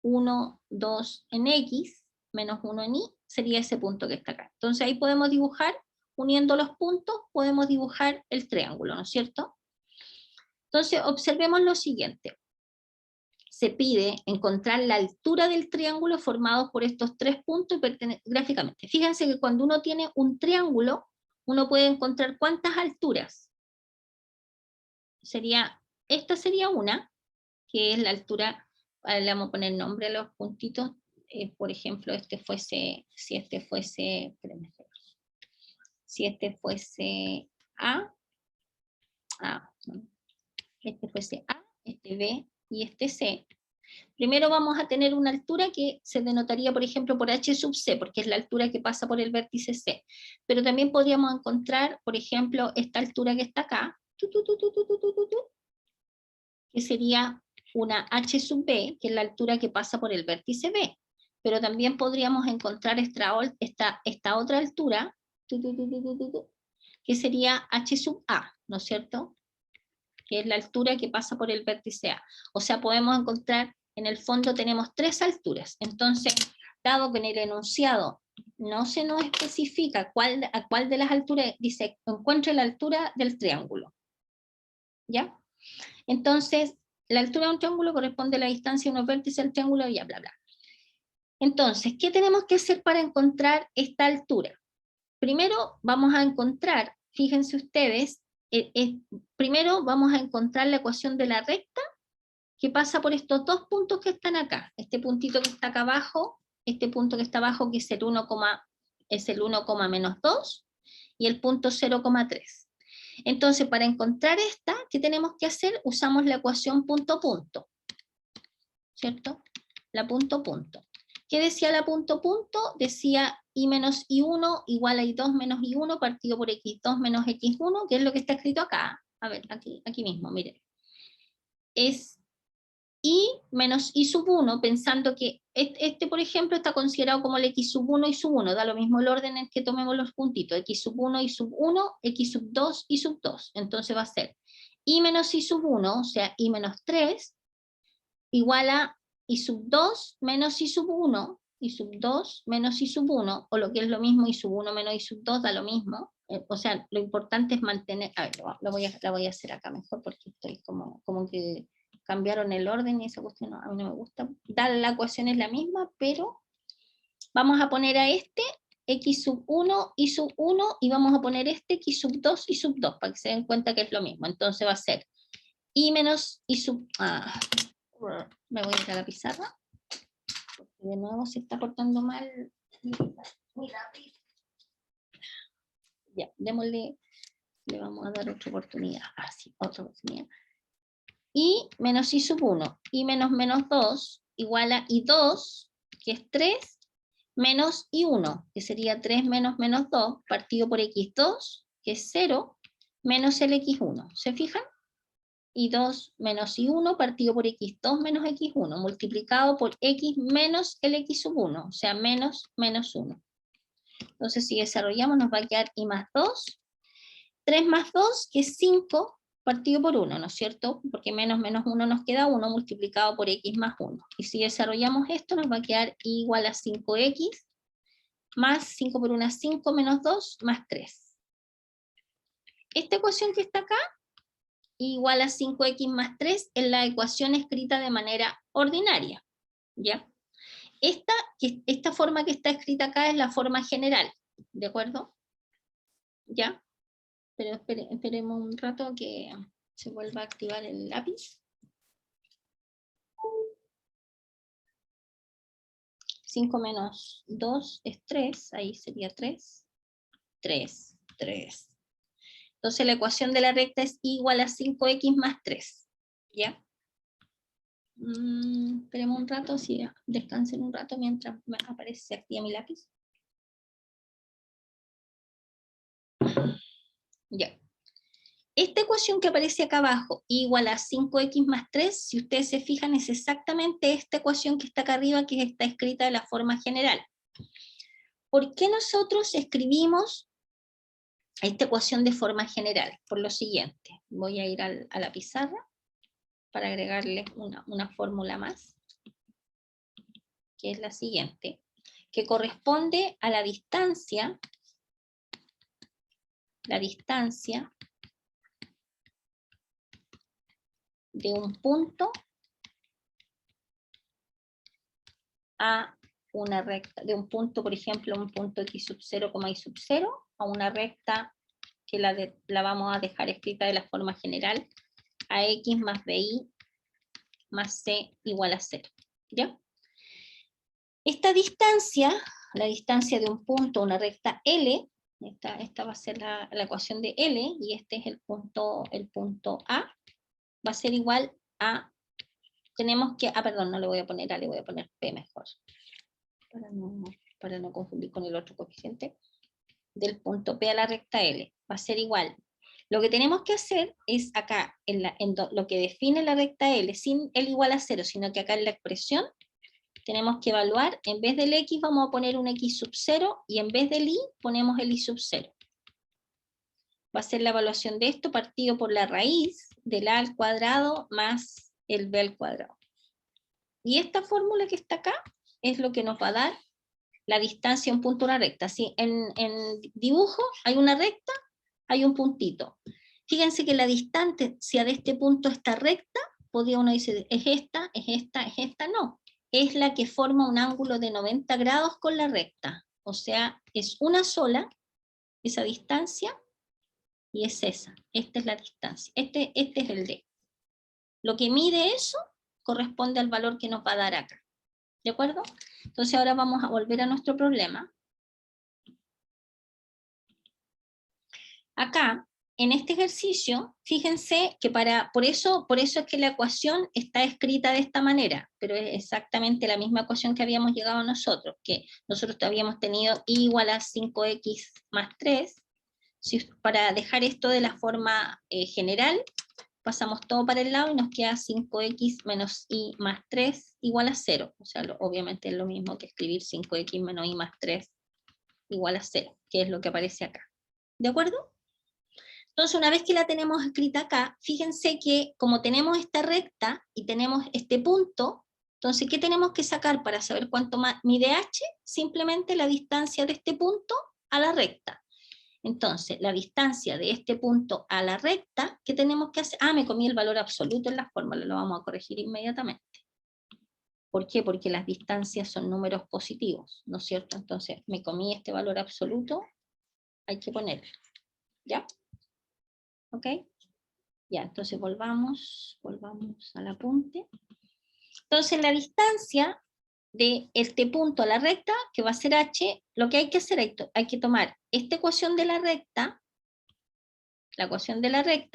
1, 2 en X, menos 1 en Y, sería ese punto que está acá. Entonces ahí podemos dibujar, uniendo los puntos, podemos dibujar el triángulo, ¿no es cierto? Entonces observemos lo siguiente. Se pide encontrar la altura del triángulo formado por estos tres puntos gráficamente. Fíjense que cuando uno tiene un triángulo, uno puede encontrar cuántas alturas. Esta sería una, que es la altura, le vamos a poner nombre a los puntitos. Por ejemplo, si este fuese A, este fuese A, este B y este C. Primero vamos a tener una altura que se denotaría, por ejemplo, por H sub C, porque es la altura que pasa por el vértice C. Pero también podríamos encontrar, por ejemplo, esta altura que está acá, que sería una H sub B, que es la altura que pasa por el vértice B. Pero también podríamos encontrar esta otra altura, que sería H sub A, ¿no es cierto? Que es la altura que pasa por el vértice A. O sea, podemos encontrar, en el fondo tenemos tres alturas. Entonces, dado que en el enunciado no se nos especifica a cuál de las alturas, dice, encuentre la altura del triángulo. ¿Ya? Entonces, la altura de un triángulo corresponde a la distancia de unos vértices del triángulo y bla, bla. Entonces, ¿qué tenemos que hacer para encontrar esta altura? Primero vamos a encontrar, fíjense ustedes, primero vamos a encontrar la ecuación de la recta que pasa por estos dos puntos que están acá. Este puntito que está acá abajo, este punto que está abajo que es el 1, menos 2 y el punto 0,3. Entonces, para encontrar esta, ¿qué tenemos que hacer? Usamos la ecuación punto a punto. ¿cierto? La punto punto. ¿Qué decía la punto punto? Decía I menos I1 igual a I2 menos I1 partido por X2 menos X1, que es lo que está escrito acá. A ver, aquí mismo, miren. Es I menos I sub 1, pensando que este, por ejemplo, está considerado como el X sub 1 y sub 1, da lo mismo el orden en que tomemos los puntitos, X sub 1 y sub 1, X sub 2 y sub 2, entonces va a ser I menos I sub 1, o sea, I menos 3, igual a I sub 2 menos I sub 1, I sub 2 menos I sub 1, o lo que es lo mismo, I sub 1 menos I sub 2 da lo mismo, o sea, lo importante es mantener, a ver, la voy a hacer acá mejor porque estoy como que cambiaron el orden y esa cuestión a mí no me gusta. La ecuación es la misma, pero vamos a poner a este X sub 1 y sub 1 y vamos a poner este X sub 2 y sub 2 para que se den cuenta que es lo mismo. Entonces va a ser I menos I sub... me voy a ir a la pizarra porque de nuevo se está portando mal mi lápiz. Ya, démosle, le vamos a dar otra oportunidad. Sí, otra oportunidad. I menos I sub 1, I menos menos 2, igual a I2, que es 3, menos I1, que sería 3 menos menos 2, partido por X2, que es 0, menos el X1. ¿Se fijan? I2 menos I1 partido por X2 menos X1, multiplicado por X menos el X sub 1, o sea, menos menos 1. Entonces, si desarrollamos, nos va a quedar I más 2, 3 más 2, que es 5, partido por 1, ¿no es cierto? Porque menos menos 1 nos queda 1 multiplicado por X más 1. Y si desarrollamos esto, nos va a quedar I igual a 5X, más 5 por 1 es 5, menos 2, más 3. Esta ecuación que está acá, I igual a 5X más 3, es la ecuación escrita de manera ordinaria, ¿ya? Esta forma que está escrita acá es la forma general, ¿de acuerdo? ¿Ya? Pero esperemos un rato que se vuelva a activar el lápiz. 5 menos 2 es 3, ahí sería 3. 3, 3. Entonces la ecuación de la recta es igual a 5x más 3. ¿Ya? Esperemos un rato, sí, descansen un rato mientras me aparece, se activa mi lápiz. Ya. Esta ecuación que aparece acá abajo, igual a 5x más 3, si ustedes se fijan, es exactamente esta ecuación que está acá arriba, que está escrita de la forma general. ¿Por qué nosotros escribimos esta ecuación de forma general? Por lo siguiente, voy a ir a la pizarra para agregarles una fórmula más, que es la siguiente, que corresponde a la distancia de un punto a una recta, de un punto, por ejemplo, un punto x sub 0, y sub 0, a una recta que la vamos a dejar escrita de la forma general, a x más bi más c igual a 0. ¿Ya? Esta distancia, la distancia de un punto a una recta L, esta va a ser la ecuación de L, y este es el punto A, va a ser igual a, tenemos que, perdón, no le voy a poner A, le voy a poner P mejor, para no confundir con el otro coeficiente, del punto P a la recta L, va a ser igual. Lo que tenemos que hacer es acá, lo que define la recta L, sin L igual a 0, sino que acá en la expresión, tenemos que evaluar, en vez del x vamos a poner un x sub 0, y en vez del y ponemos el y sub 0. Va a ser la evaluación de esto partido por la raíz del a al cuadrado más el b al cuadrado. Y esta fórmula que está acá es lo que nos va a dar la distancia a un punto de una recta. ¿Sí? En dibujo hay una recta, hay un puntito. Fíjense que la distancia de este punto a esta recta, podría uno decir, ¿es esta, es esta, es esta? No. Es la que forma un ángulo de 90 grados con la recta. O sea, es una sola, esa distancia, y es esa. Esta es la distancia. Este es el D. Lo que mide eso corresponde al valor que nos va a dar acá. ¿De acuerdo? Entonces ahora vamos a volver a nuestro problema. Acá, en este ejercicio, fíjense que por eso es que la ecuación está escrita de esta manera, pero es exactamente la misma ecuación que habíamos llegado nosotros, que nosotros habíamos tenido y igual a 5x más 3. Para dejar esto de la forma general, pasamos todo para el lado y nos queda 5x menos y más 3 igual a 0. O sea, obviamente es lo mismo que escribir 5x menos y más 3 igual a 0, que es lo que aparece acá. ¿De acuerdo? Entonces, una vez que la tenemos escrita acá, fíjense que como tenemos esta recta y tenemos este punto, entonces, ¿qué tenemos que sacar para saber cuánto mide h? Simplemente la distancia de este punto a la recta. Entonces, la distancia de este punto a la recta, ¿qué tenemos que hacer? Me comí el valor absoluto en la fórmula, lo vamos a corregir inmediatamente. ¿Por qué? Porque las distancias son números positivos, ¿no es cierto? Entonces, me comí este valor absoluto, hay que ponerlo, ¿ya? ¿Ok? Ya, entonces volvamos al apunte. Entonces la distancia de este punto a la recta, que va a ser h, lo que hay que hacer, hay que tomar esta ecuación de la recta,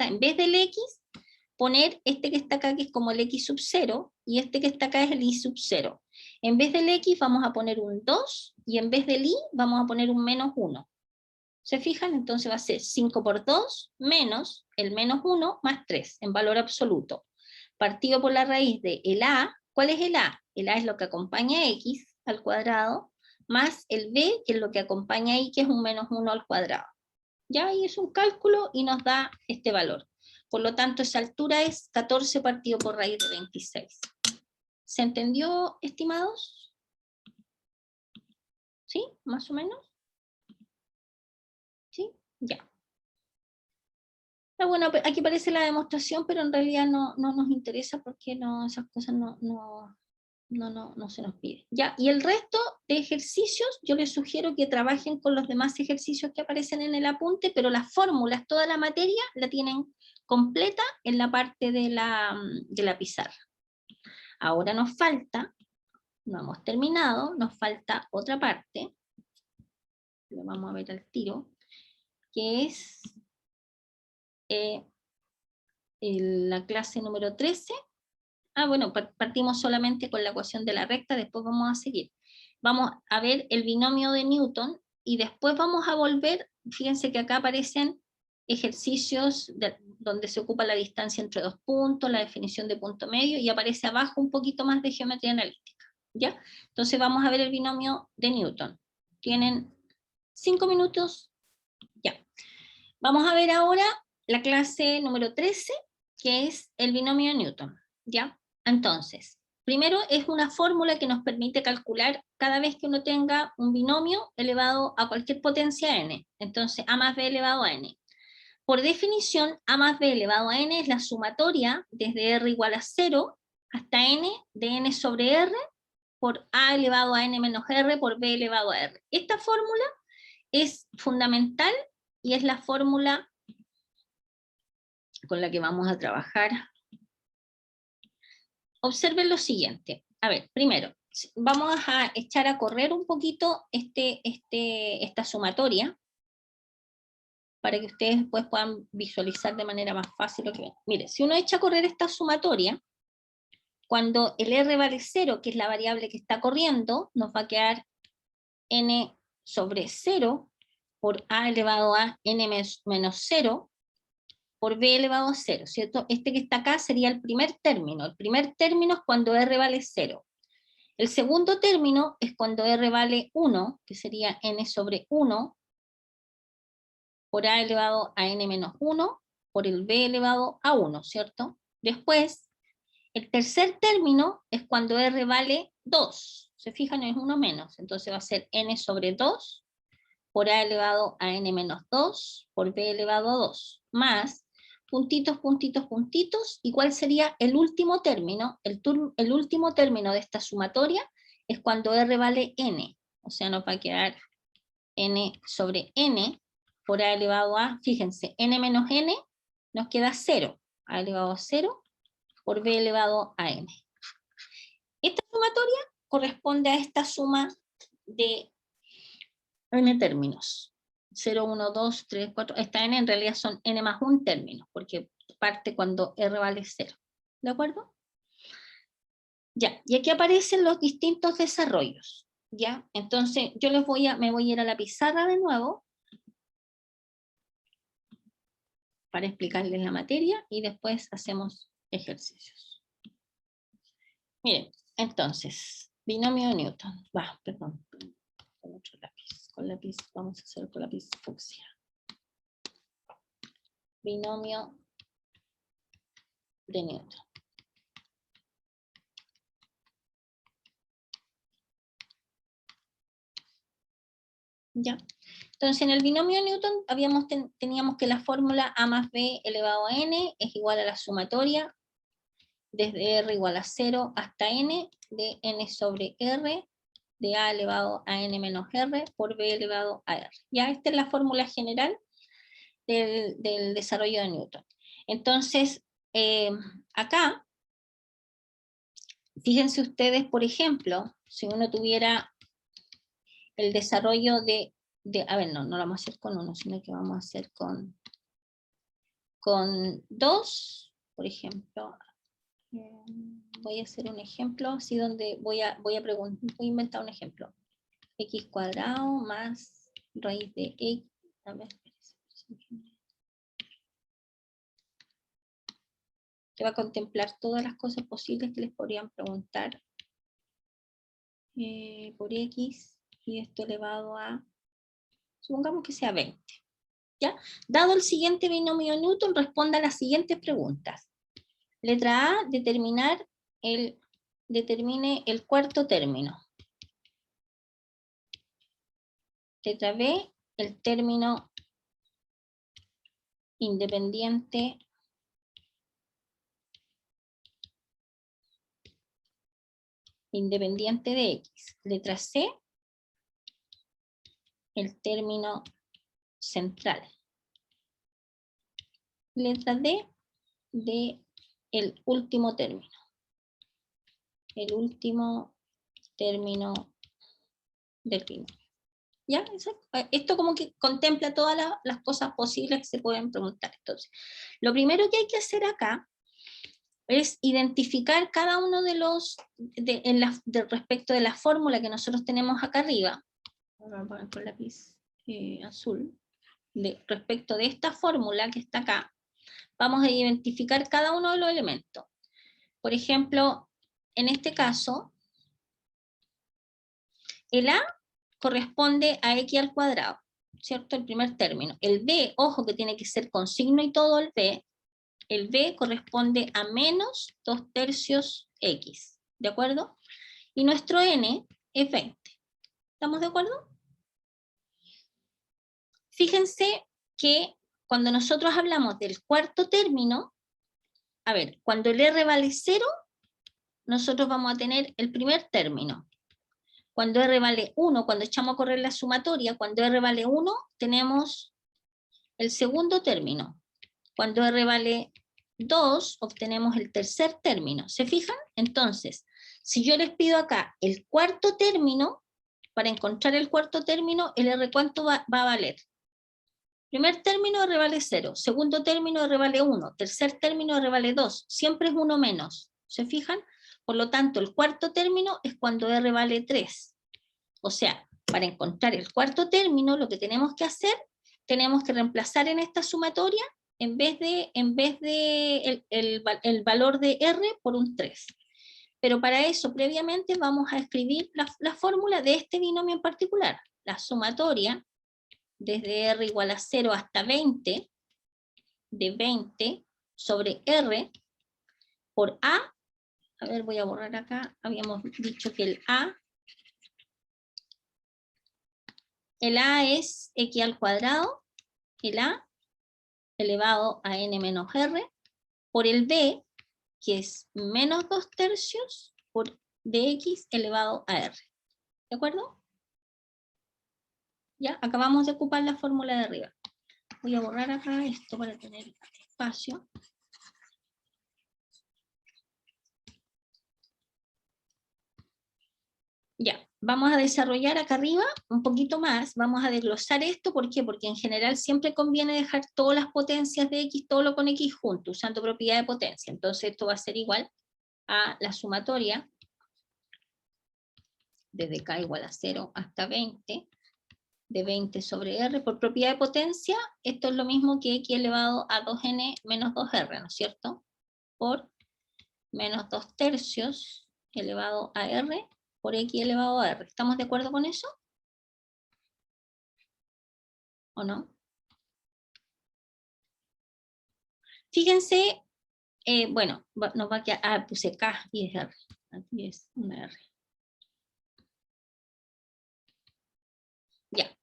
en vez del x, poner este que está acá, que es como el x sub 0, y este que está acá es el y sub 0. En vez del x vamos a poner un 2, y en vez del y vamos a poner un menos 1. ¿Se fijan? Entonces va a ser 5 por 2 menos el menos 1 más 3 en valor absoluto. Partido por la raíz de el a. ¿Cuál es el a? El a es lo que acompaña a x al cuadrado, más el b, que es lo que acompaña a y, que es un menos 1 al cuadrado. Ya ahí es un cálculo y nos da este valor. Por lo tanto, esa altura es 14 partido por raíz de 26. ¿Se entendió, estimados? ¿Sí? ¿Más o menos? ¿Sí? Ya. Bueno, aquí aparece la demostración, pero en realidad no nos interesa porque esas cosas no se nos pide. Ya, y el resto de ejercicios, yo les sugiero que trabajen con los demás ejercicios que aparecen en el apunte, pero las fórmulas, toda la materia, la tienen completa en la parte de la pizarra. Ahora nos falta, no hemos terminado, nos falta otra parte, lo vamos a ver al tiro, que es la clase número 13. Bueno, partimos solamente con la ecuación de la recta, después vamos a seguir. Vamos a ver el binomio de Newton y después vamos a volver, fíjense que acá aparecen ejercicios donde se ocupa la distancia entre dos puntos, la definición de punto medio, y aparece abajo un poquito más de geometría analítica, ¿ya? Entonces vamos a ver el binomio de Newton. Tienen 5 minutos, ya. Vamos a ver ahora la clase número 13, que es el binomio de Newton, ¿ya? Entonces, primero es una fórmula que nos permite calcular cada vez que uno tenga un binomio elevado a cualquier potencia n. Entonces, a más b elevado a n. Por definición, a más b elevado a n es la sumatoria desde r igual a 0 hasta n de n sobre r por a elevado a n menos r por b elevado a r. Esta fórmula es fundamental y es la fórmula con la que vamos a trabajar. Observen lo siguiente. A ver, primero, vamos a echar a correr un poquito esta sumatoria para que ustedes después puedan visualizar de manera más fácil lo que ven. Mire, si uno echa a correr esta sumatoria, cuando el r vale 0, que es la variable que está corriendo, nos va a quedar n sobre 0 por a elevado a n menos 0 por b elevado a 0, ¿cierto? Este que está acá sería el primer término. El primer término es cuando r vale 0. El segundo término es cuando r vale 1, que sería n sobre 1, por a elevado a n menos 1, por el b elevado a 1, ¿cierto? Después, el tercer término es cuando r vale 2. ¿Se fijan? Es 1 menos. Entonces va a ser n sobre 2, por a elevado a n menos 2, por b elevado a 2, más puntitos, puntitos, puntitos, ¿y cuál sería el último término? El último término de esta sumatoria es cuando r vale n, o sea, nos va a quedar n sobre n, por a elevado a, fíjense, n menos n, nos queda 0, a elevado a 0, por b elevado a n. Esta sumatoria corresponde a esta suma de n términos. 0, 1, 2, 3, 4, esta n en realidad son n más un término, porque parte cuando r vale 0. ¿De acuerdo? Ya, y aquí aparecen los distintos desarrollos. ¿Ya? Entonces yo me voy a ir a la pizarra de nuevo para explicarles la materia y después hacemos ejercicios. Miren, entonces, binomio Newton. Perdón, con otro lápiz. Con lápiz, vamos a hacer con lápiz fucsia. Binomio de Newton. Ya. Entonces, en el binomio Newton teníamos que la fórmula a más b elevado a n es igual a la sumatoria desde r igual a 0 hasta n de n sobre r de a elevado a n menos r por b elevado a r. Ya, esta es la fórmula general del desarrollo de Newton. Entonces, acá, fíjense ustedes, por ejemplo, si uno tuviera el desarrollo a ver, no lo vamos a hacer con 1, sino que vamos a hacer con 2, por ejemplo. Voy a hacer un ejemplo, así donde voy a inventar un ejemplo. X cuadrado más raíz de X. A ver, que va a contemplar todas las cosas posibles que les podrían preguntar por X, y esto elevado a, supongamos que sea 20. ¿Ya? Dado el siguiente binomio Newton, responda a las siguientes preguntas. Letra A, determine el cuarto término. Letra B, el término independiente de X. Letra C, el término central. Letra D, el último término. El último término del binomio. ¿Ya? Esto como que contempla todas las cosas posibles que se pueden preguntar. Entonces, lo primero que hay que hacer acá es identificar cada uno de los, respecto de la fórmula que nosotros tenemos acá arriba. Vamos a poner con lápiz azul. Respecto de esta fórmula que está acá, vamos a identificar cada uno de los elementos. Por ejemplo, en este caso, el A corresponde a X al cuadrado, ¿cierto? El primer término. El B, ojo que tiene que ser con signo y todo el B corresponde a menos 2/3 X, ¿de acuerdo? Y nuestro N es 20. ¿Estamos de acuerdo? Fíjense que cuando nosotros hablamos del cuarto término, a ver, cuando el R vale 0, nosotros vamos a tener el primer término. Cuando R vale 1, cuando echamos a correr la sumatoria, cuando R vale 1, tenemos el segundo término. Cuando R vale 2, obtenemos el tercer término. ¿Se fijan? Entonces, si yo les pido acá el cuarto término, para encontrar el cuarto término, el R ¿cuánto va a valer? Primer término R vale 0, segundo término R vale 1, tercer término R vale 2, siempre es 1 menos. ¿Se fijan? Por lo tanto, el cuarto término es cuando R vale 3. O sea, para encontrar el cuarto término, lo que tenemos que hacer, tenemos que reemplazar en esta sumatoria, en vez de el valor de R por un 3. Pero para eso, previamente, vamos a escribir la fórmula de este binomio en particular. La sumatoria, desde R igual a 0 hasta 20, de 20 sobre R por A. A ver, voy a borrar acá. Habíamos dicho que el A es X al cuadrado, el A elevado a N menos R, por el B, que es menos 2/3 por dx elevado a R. ¿De acuerdo? Ya, acabamos de ocupar la fórmula de arriba. Voy a borrar acá esto para tener espacio. Ya, vamos a desarrollar acá arriba un poquito más, vamos a desglosar esto, ¿por qué? Porque en general siempre conviene dejar todas las potencias de X, todo lo con X junto, usando propiedad de potencia. Entonces esto va a ser igual a la sumatoria, desde K igual a 0 hasta 20, de 20 sobre R por propiedad de potencia, esto es lo mismo que X elevado a 2n menos 2R, ¿no es cierto? Por menos 2 tercios elevado a R por X elevado a R. ¿Estamos de acuerdo con eso? ¿O no? Fíjense, bueno, nos va a quedar, puse K y es R. Aquí es una R. Ya.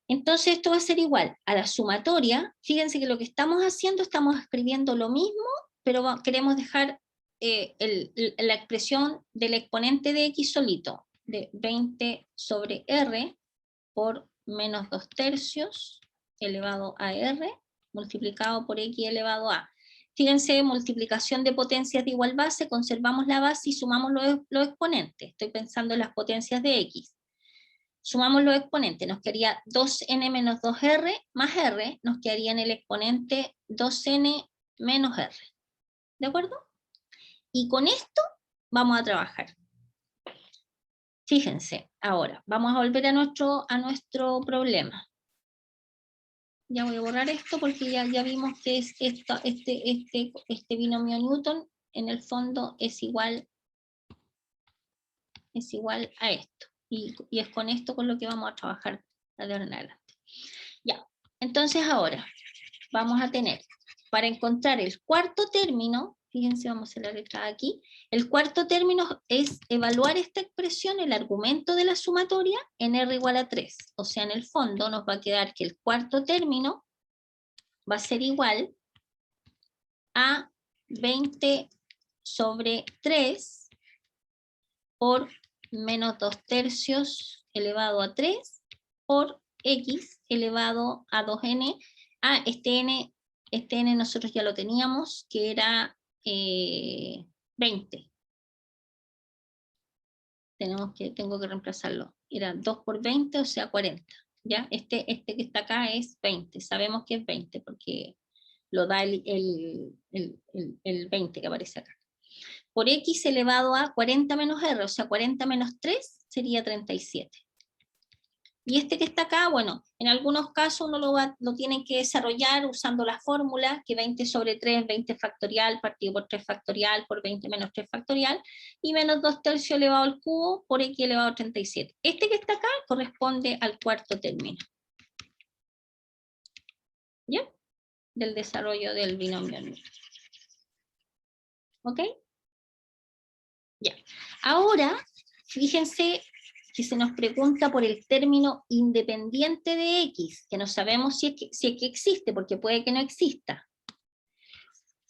Entonces esto va a ser igual a la sumatoria. Fíjense que lo que estamos haciendo, estamos escribiendo lo mismo, pero queremos dejar la expresión del exponente de X solito, de 20 sobre R por menos 2 tercios elevado a R, multiplicado por X elevado a. Fíjense, multiplicación de potencias de igual base, conservamos la base y sumamos los exponentes. Estoy pensando en las potencias de X. Sumamos los exponentes, nos quedaría 2n menos 2r más r, nos quedaría en el exponente 2n menos r. ¿De acuerdo? Y con esto vamos a trabajar. Fíjense, ahora, vamos a volver a nuestro problema. Ya voy a borrar esto porque ya vimos que es este binomio Newton, en el fondo es igual a esto. Y es con esto con lo que vamos a trabajar de ahora en adelante. Ya, entonces ahora vamos a tener, para encontrar el cuarto término, fíjense, vamos a hacer la letra aquí, el cuarto término es evaluar esta expresión, el argumento de la sumatoria, en R igual a 3. O sea, en el fondo nos va a quedar que el cuarto término va a ser igual a 20 sobre 3 por menos 2 tercios elevado a 3 por X elevado a 2n. Ah, este n nosotros ya lo teníamos, que era 20. Tengo que reemplazarlo. Era 2 por 20, o sea 40. ¿Ya? Este que está acá es 20. Sabemos que es 20 porque lo da el 20 que aparece acá. Por X elevado a 40 menos R, o sea 40 menos 3 sería 37. Y este que está acá, bueno, en algunos casos uno lo tienen que desarrollar usando la fórmula, que 20 sobre 3, 20 factorial, partido por 3 factorial, por 20 menos 3 factorial, y menos 2 tercios elevado al cubo por X elevado a 37. Este que está acá corresponde al cuarto término. ¿Ya? Del desarrollo del binomio Newton. ¿Ok? Ya. Ahora, fíjense que se nos pregunta por el término independiente de X, que no sabemos si es que existe, porque puede que no exista.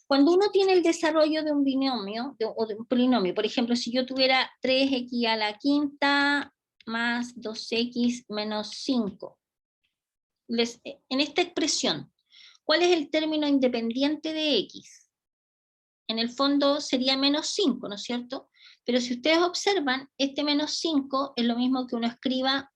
Cuando uno tiene el desarrollo de un binomio, o de un polinomio, por ejemplo, si yo tuviera 3x a la quinta más 2x menos 5, en esta expresión, ¿cuál es el término independiente de X? En el fondo sería menos 5, ¿no es cierto? Pero si ustedes observan, este menos 5 es lo mismo que uno escriba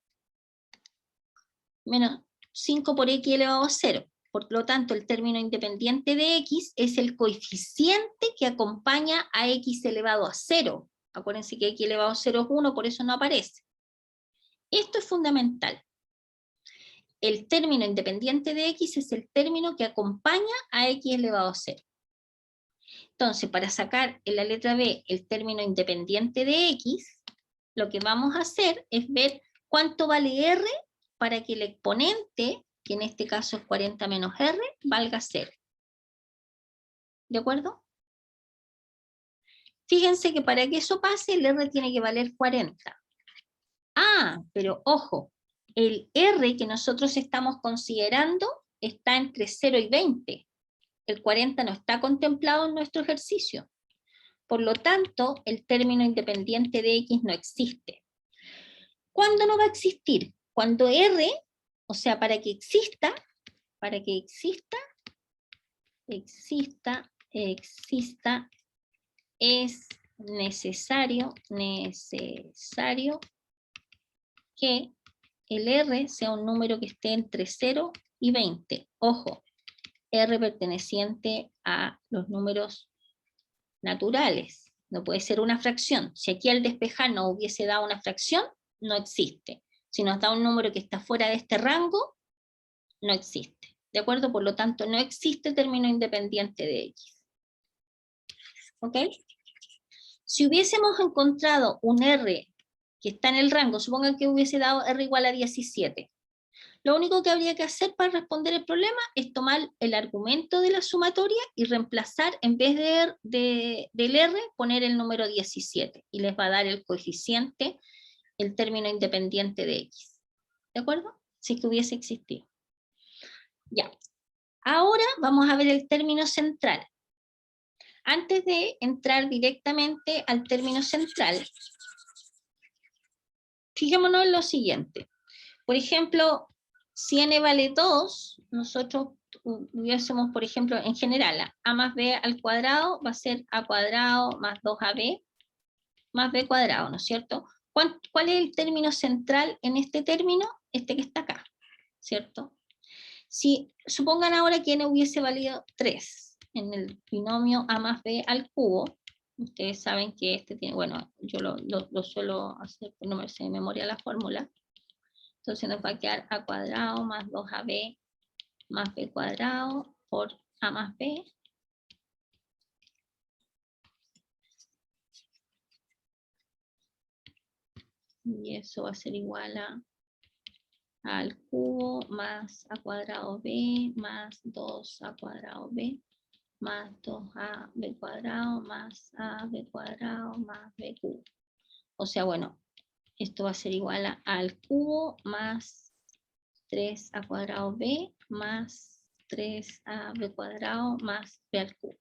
menos 5 por X elevado a 0. Por lo tanto, el término independiente de X es el coeficiente que acompaña a X elevado a 0. Acuérdense que X elevado a 0 es 1, por eso no aparece. Esto es fundamental. El término independiente de X es el término que acompaña a X elevado a 0. Entonces, para sacar en la letra B el término independiente de X, lo que vamos a hacer es ver cuánto vale R para que el exponente, que en este caso es 40 menos R, valga 0. ¿De acuerdo? Fíjense que para que eso pase, el R tiene que valer 40. Ah, pero ojo, el R que nosotros estamos considerando está entre 0 y 20. El 40 no está contemplado en nuestro ejercicio. Por lo tanto, el término independiente de X no existe. ¿Cuándo no va a existir? Cuando R, o sea, para que exista, es necesario que el R sea un número que esté entre 0 y 20. Ojo, R perteneciente a los números naturales. No puede ser una fracción. Si aquí al despejar no hubiese dado una fracción, no existe. Si nos da un número que está fuera de este rango, no existe. ¿De acuerdo? Por lo tanto, no existe término independiente de X. ¿Ok? Si hubiésemos encontrado un R que está en el rango, supongan que hubiese dado R igual a 17. Lo único que habría que hacer para responder el problema es tomar el argumento de la sumatoria y reemplazar, en vez del R, poner el número 17. Y les va a dar el coeficiente, el término independiente de X. ¿De acuerdo? Si es que hubiese existido. Ya. Ahora vamos a ver el término central. Antes de entrar directamente al término central, fijémonos en lo siguiente. Por ejemplo, si n vale 2, nosotros hubiésemos, por ejemplo, en general, a más b al cuadrado va a ser a cuadrado más 2ab más b cuadrado, ¿no es cierto? ¿Cuál es el término central en este término? Este que está acá, ¿cierto? Si supongan ahora que n hubiese valido 3 en el binomio a más b al cubo, ustedes saben que este tiene, bueno, yo lo suelo hacer, no me sé de memoria la fórmula. Entonces nos va a quedar a cuadrado más 2ab más b cuadrado por a más b. Y eso va a ser igual a al cubo más a cuadrado b más 2a cuadrado b más 2ab cuadrado más ab cuadrado más b cubo. O sea, bueno, esto va a ser igual a al cubo más 3a cuadrado b más 3ab cuadrado más b al cubo.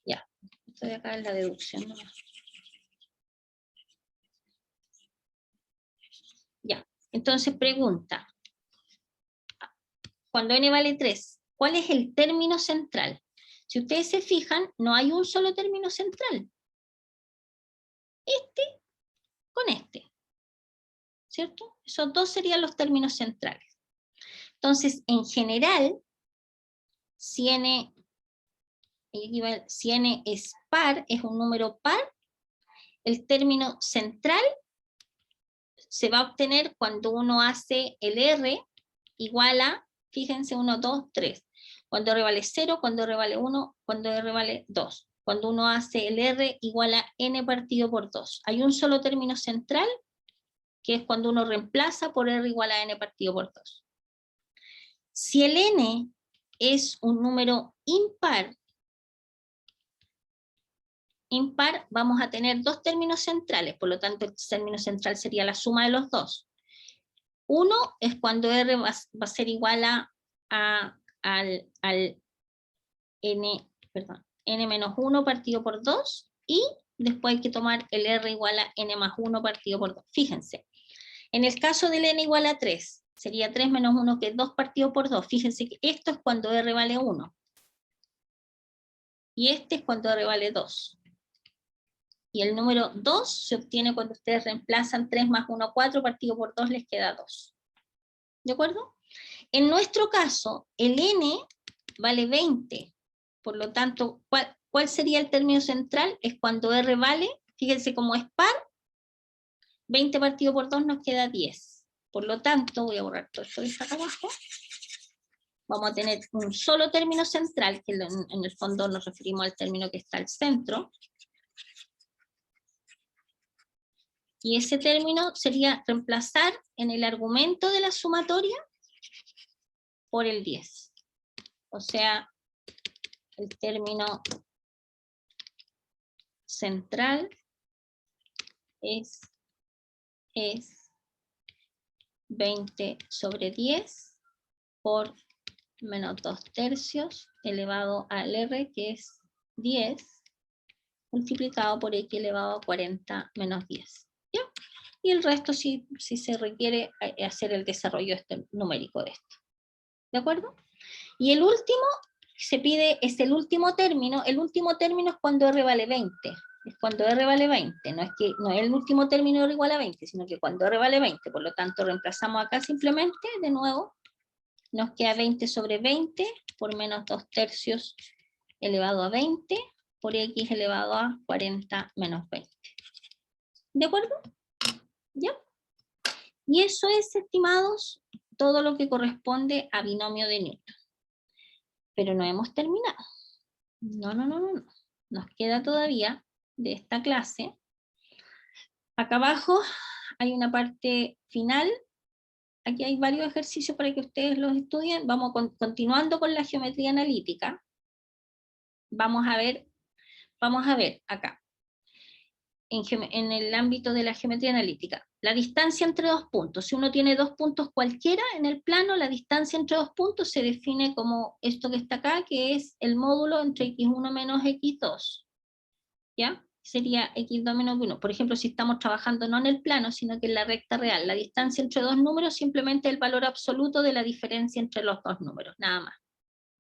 Ya, esto de acá es la deducción nomás. Ya, entonces pregunta. Cuando n vale 3, ¿cuál es el término central? Si ustedes se fijan, no hay un solo término central. Este con este. ¿Cierto? Esos dos serían los términos centrales. Entonces, en general, si n es par, es un número par, el término central se va a obtener cuando uno hace el R igual a, fíjense, 1, 2, 3. Cuando R vale 0, cuando R vale 1, cuando R vale 2. Cuando uno hace el R igual a n partido por 2. Hay un solo término central, que es cuando uno reemplaza por R igual a n partido por 2. Si el n es un número impar, vamos a tener dos términos centrales, por lo tanto el término central sería la suma de los dos. Uno es cuando R va a ser igual al n menos 1 partido por 2, y después hay que tomar el R igual a n más 1 partido por 2. Fíjense, en el caso del n igual a 3, sería 3 menos 1, que es 2 partido por 2. Fíjense que esto es cuando R vale 1. Y este es cuando R vale 2. Y el número 2 se obtiene cuando ustedes reemplazan 3 más 1, 4, partido por 2 les queda 2. ¿De acuerdo? En nuestro caso, el n vale 20. Por lo tanto, ¿cuál sería el término central? Es cuando R vale, fíjense cómo es par, 20 partido por 2 nos queda 10. Por lo tanto, voy a borrar todo esto de acá abajo. Vamos a tener un solo término central, que en el fondo nos referimos al término que está al centro. Y ese término sería reemplazar en el argumento de la sumatoria por el 10. O sea, el término central es 20 sobre 10 por menos 2 tercios elevado al R, que es 10, multiplicado por X elevado a 40 menos 10. ¿Ya? Y el resto, si se requiere, hacer el desarrollo numérico de esto. ¿De acuerdo? Y el último se pide, es el último término. El último término es cuando R vale 20. es cuando R vale 20, no es el último término R igual a 20, sino que cuando R vale 20, por lo tanto reemplazamos acá simplemente, de nuevo, nos queda 20 sobre 20 por menos 2/3 elevado a 20 por X elevado a 40 menos 20. ¿De acuerdo? ¿Ya? Y eso es, estimados, todo lo que corresponde a binomio de Newton. Pero no hemos terminado. No. Nos queda todavía de esta clase. Acá abajo hay una parte final. Aquí hay varios ejercicios para que ustedes los estudien. Vamos continuando con la geometría analítica. Vamos a ver acá, en el ámbito de la geometría analítica, la distancia entre dos puntos. Si uno tiene dos puntos cualquiera en el plano, la distancia entre dos puntos se define como esto que está acá, que es el módulo entre x1 menos x2. ¿Ya? Sería x2 menos x1. Por ejemplo, si estamos trabajando no en el plano, sino que en la recta real, la distancia entre dos números simplemente es el valor absoluto de la diferencia entre los dos números, nada más.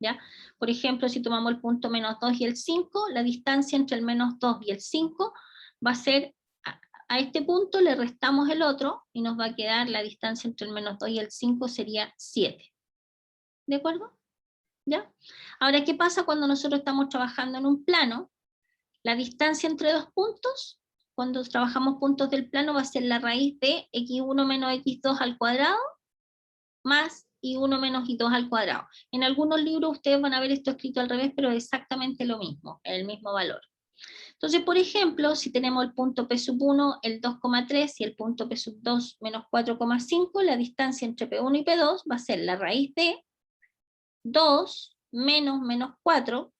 ¿Ya? Por ejemplo, si tomamos el punto menos 2 y el 5, la distancia entre el menos 2 y el 5 va a ser, a este punto le restamos el otro y nos va a quedar la distancia entre el menos 2 y el 5 sería 7. ¿De acuerdo? ¿Ya? Ahora, ¿qué pasa cuando nosotros estamos trabajando en un plano? La distancia entre dos puntos, cuando trabajamos puntos del plano, va a ser la raíz de x1 menos x2 al cuadrado más y1 menos y2 al cuadrado. En algunos libros ustedes van a ver esto escrito al revés, pero es exactamente lo mismo, el mismo valor. Entonces, por ejemplo, si tenemos el punto P sub 1, el 2,3 y el punto P sub 2 menos 4,5, la distancia entre P1 y P2 va a ser la raíz de 2 menos menos 4,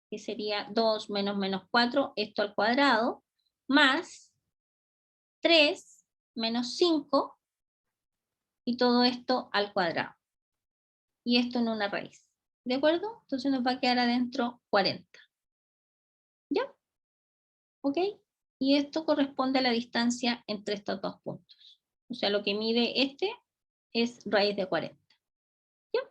que sería 2 menos menos 4, esto al cuadrado, más 3 menos 5, y todo esto al cuadrado. Y esto en una raíz. ¿De acuerdo? Entonces nos va a quedar adentro 40. ¿Ya? ¿Ok? Y esto corresponde a la distancia entre estos dos puntos. O sea, lo que mide este es raíz de 40. ¿Ya?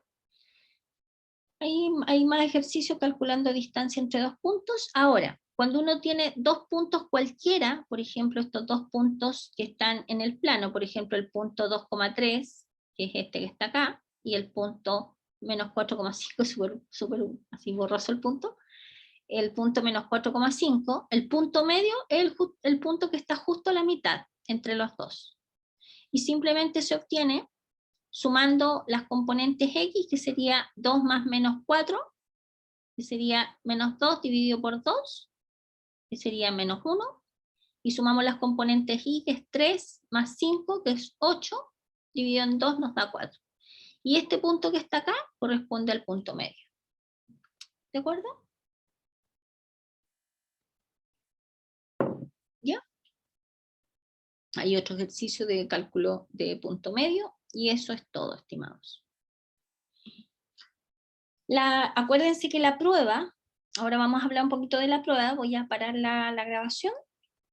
Hay más ejercicios calculando distancia entre dos puntos. Ahora, cuando uno tiene dos puntos cualquiera, por ejemplo, estos dos puntos que están en el plano, por ejemplo, el punto 2,3, que es este que está acá, y el punto menos 4,5, súper así borroso el punto menos 4,5, el punto medio es el punto que está justo a la mitad entre los dos. Y simplemente se obtiene sumando las componentes x, que sería 2 más menos 4, que sería menos 2 dividido por 2, que sería menos 1, y sumamos las componentes y, que es 3 más 5, que es 8, dividido en 2 nos da 4. Y este punto que está acá corresponde al punto medio. ¿De acuerdo? ¿Ya? Hay otro ejercicio de cálculo de punto medio, y eso es todo, estimados. Acuérdense que la prueba, ahora vamos a hablar un poquito de la prueba, voy a parar la grabación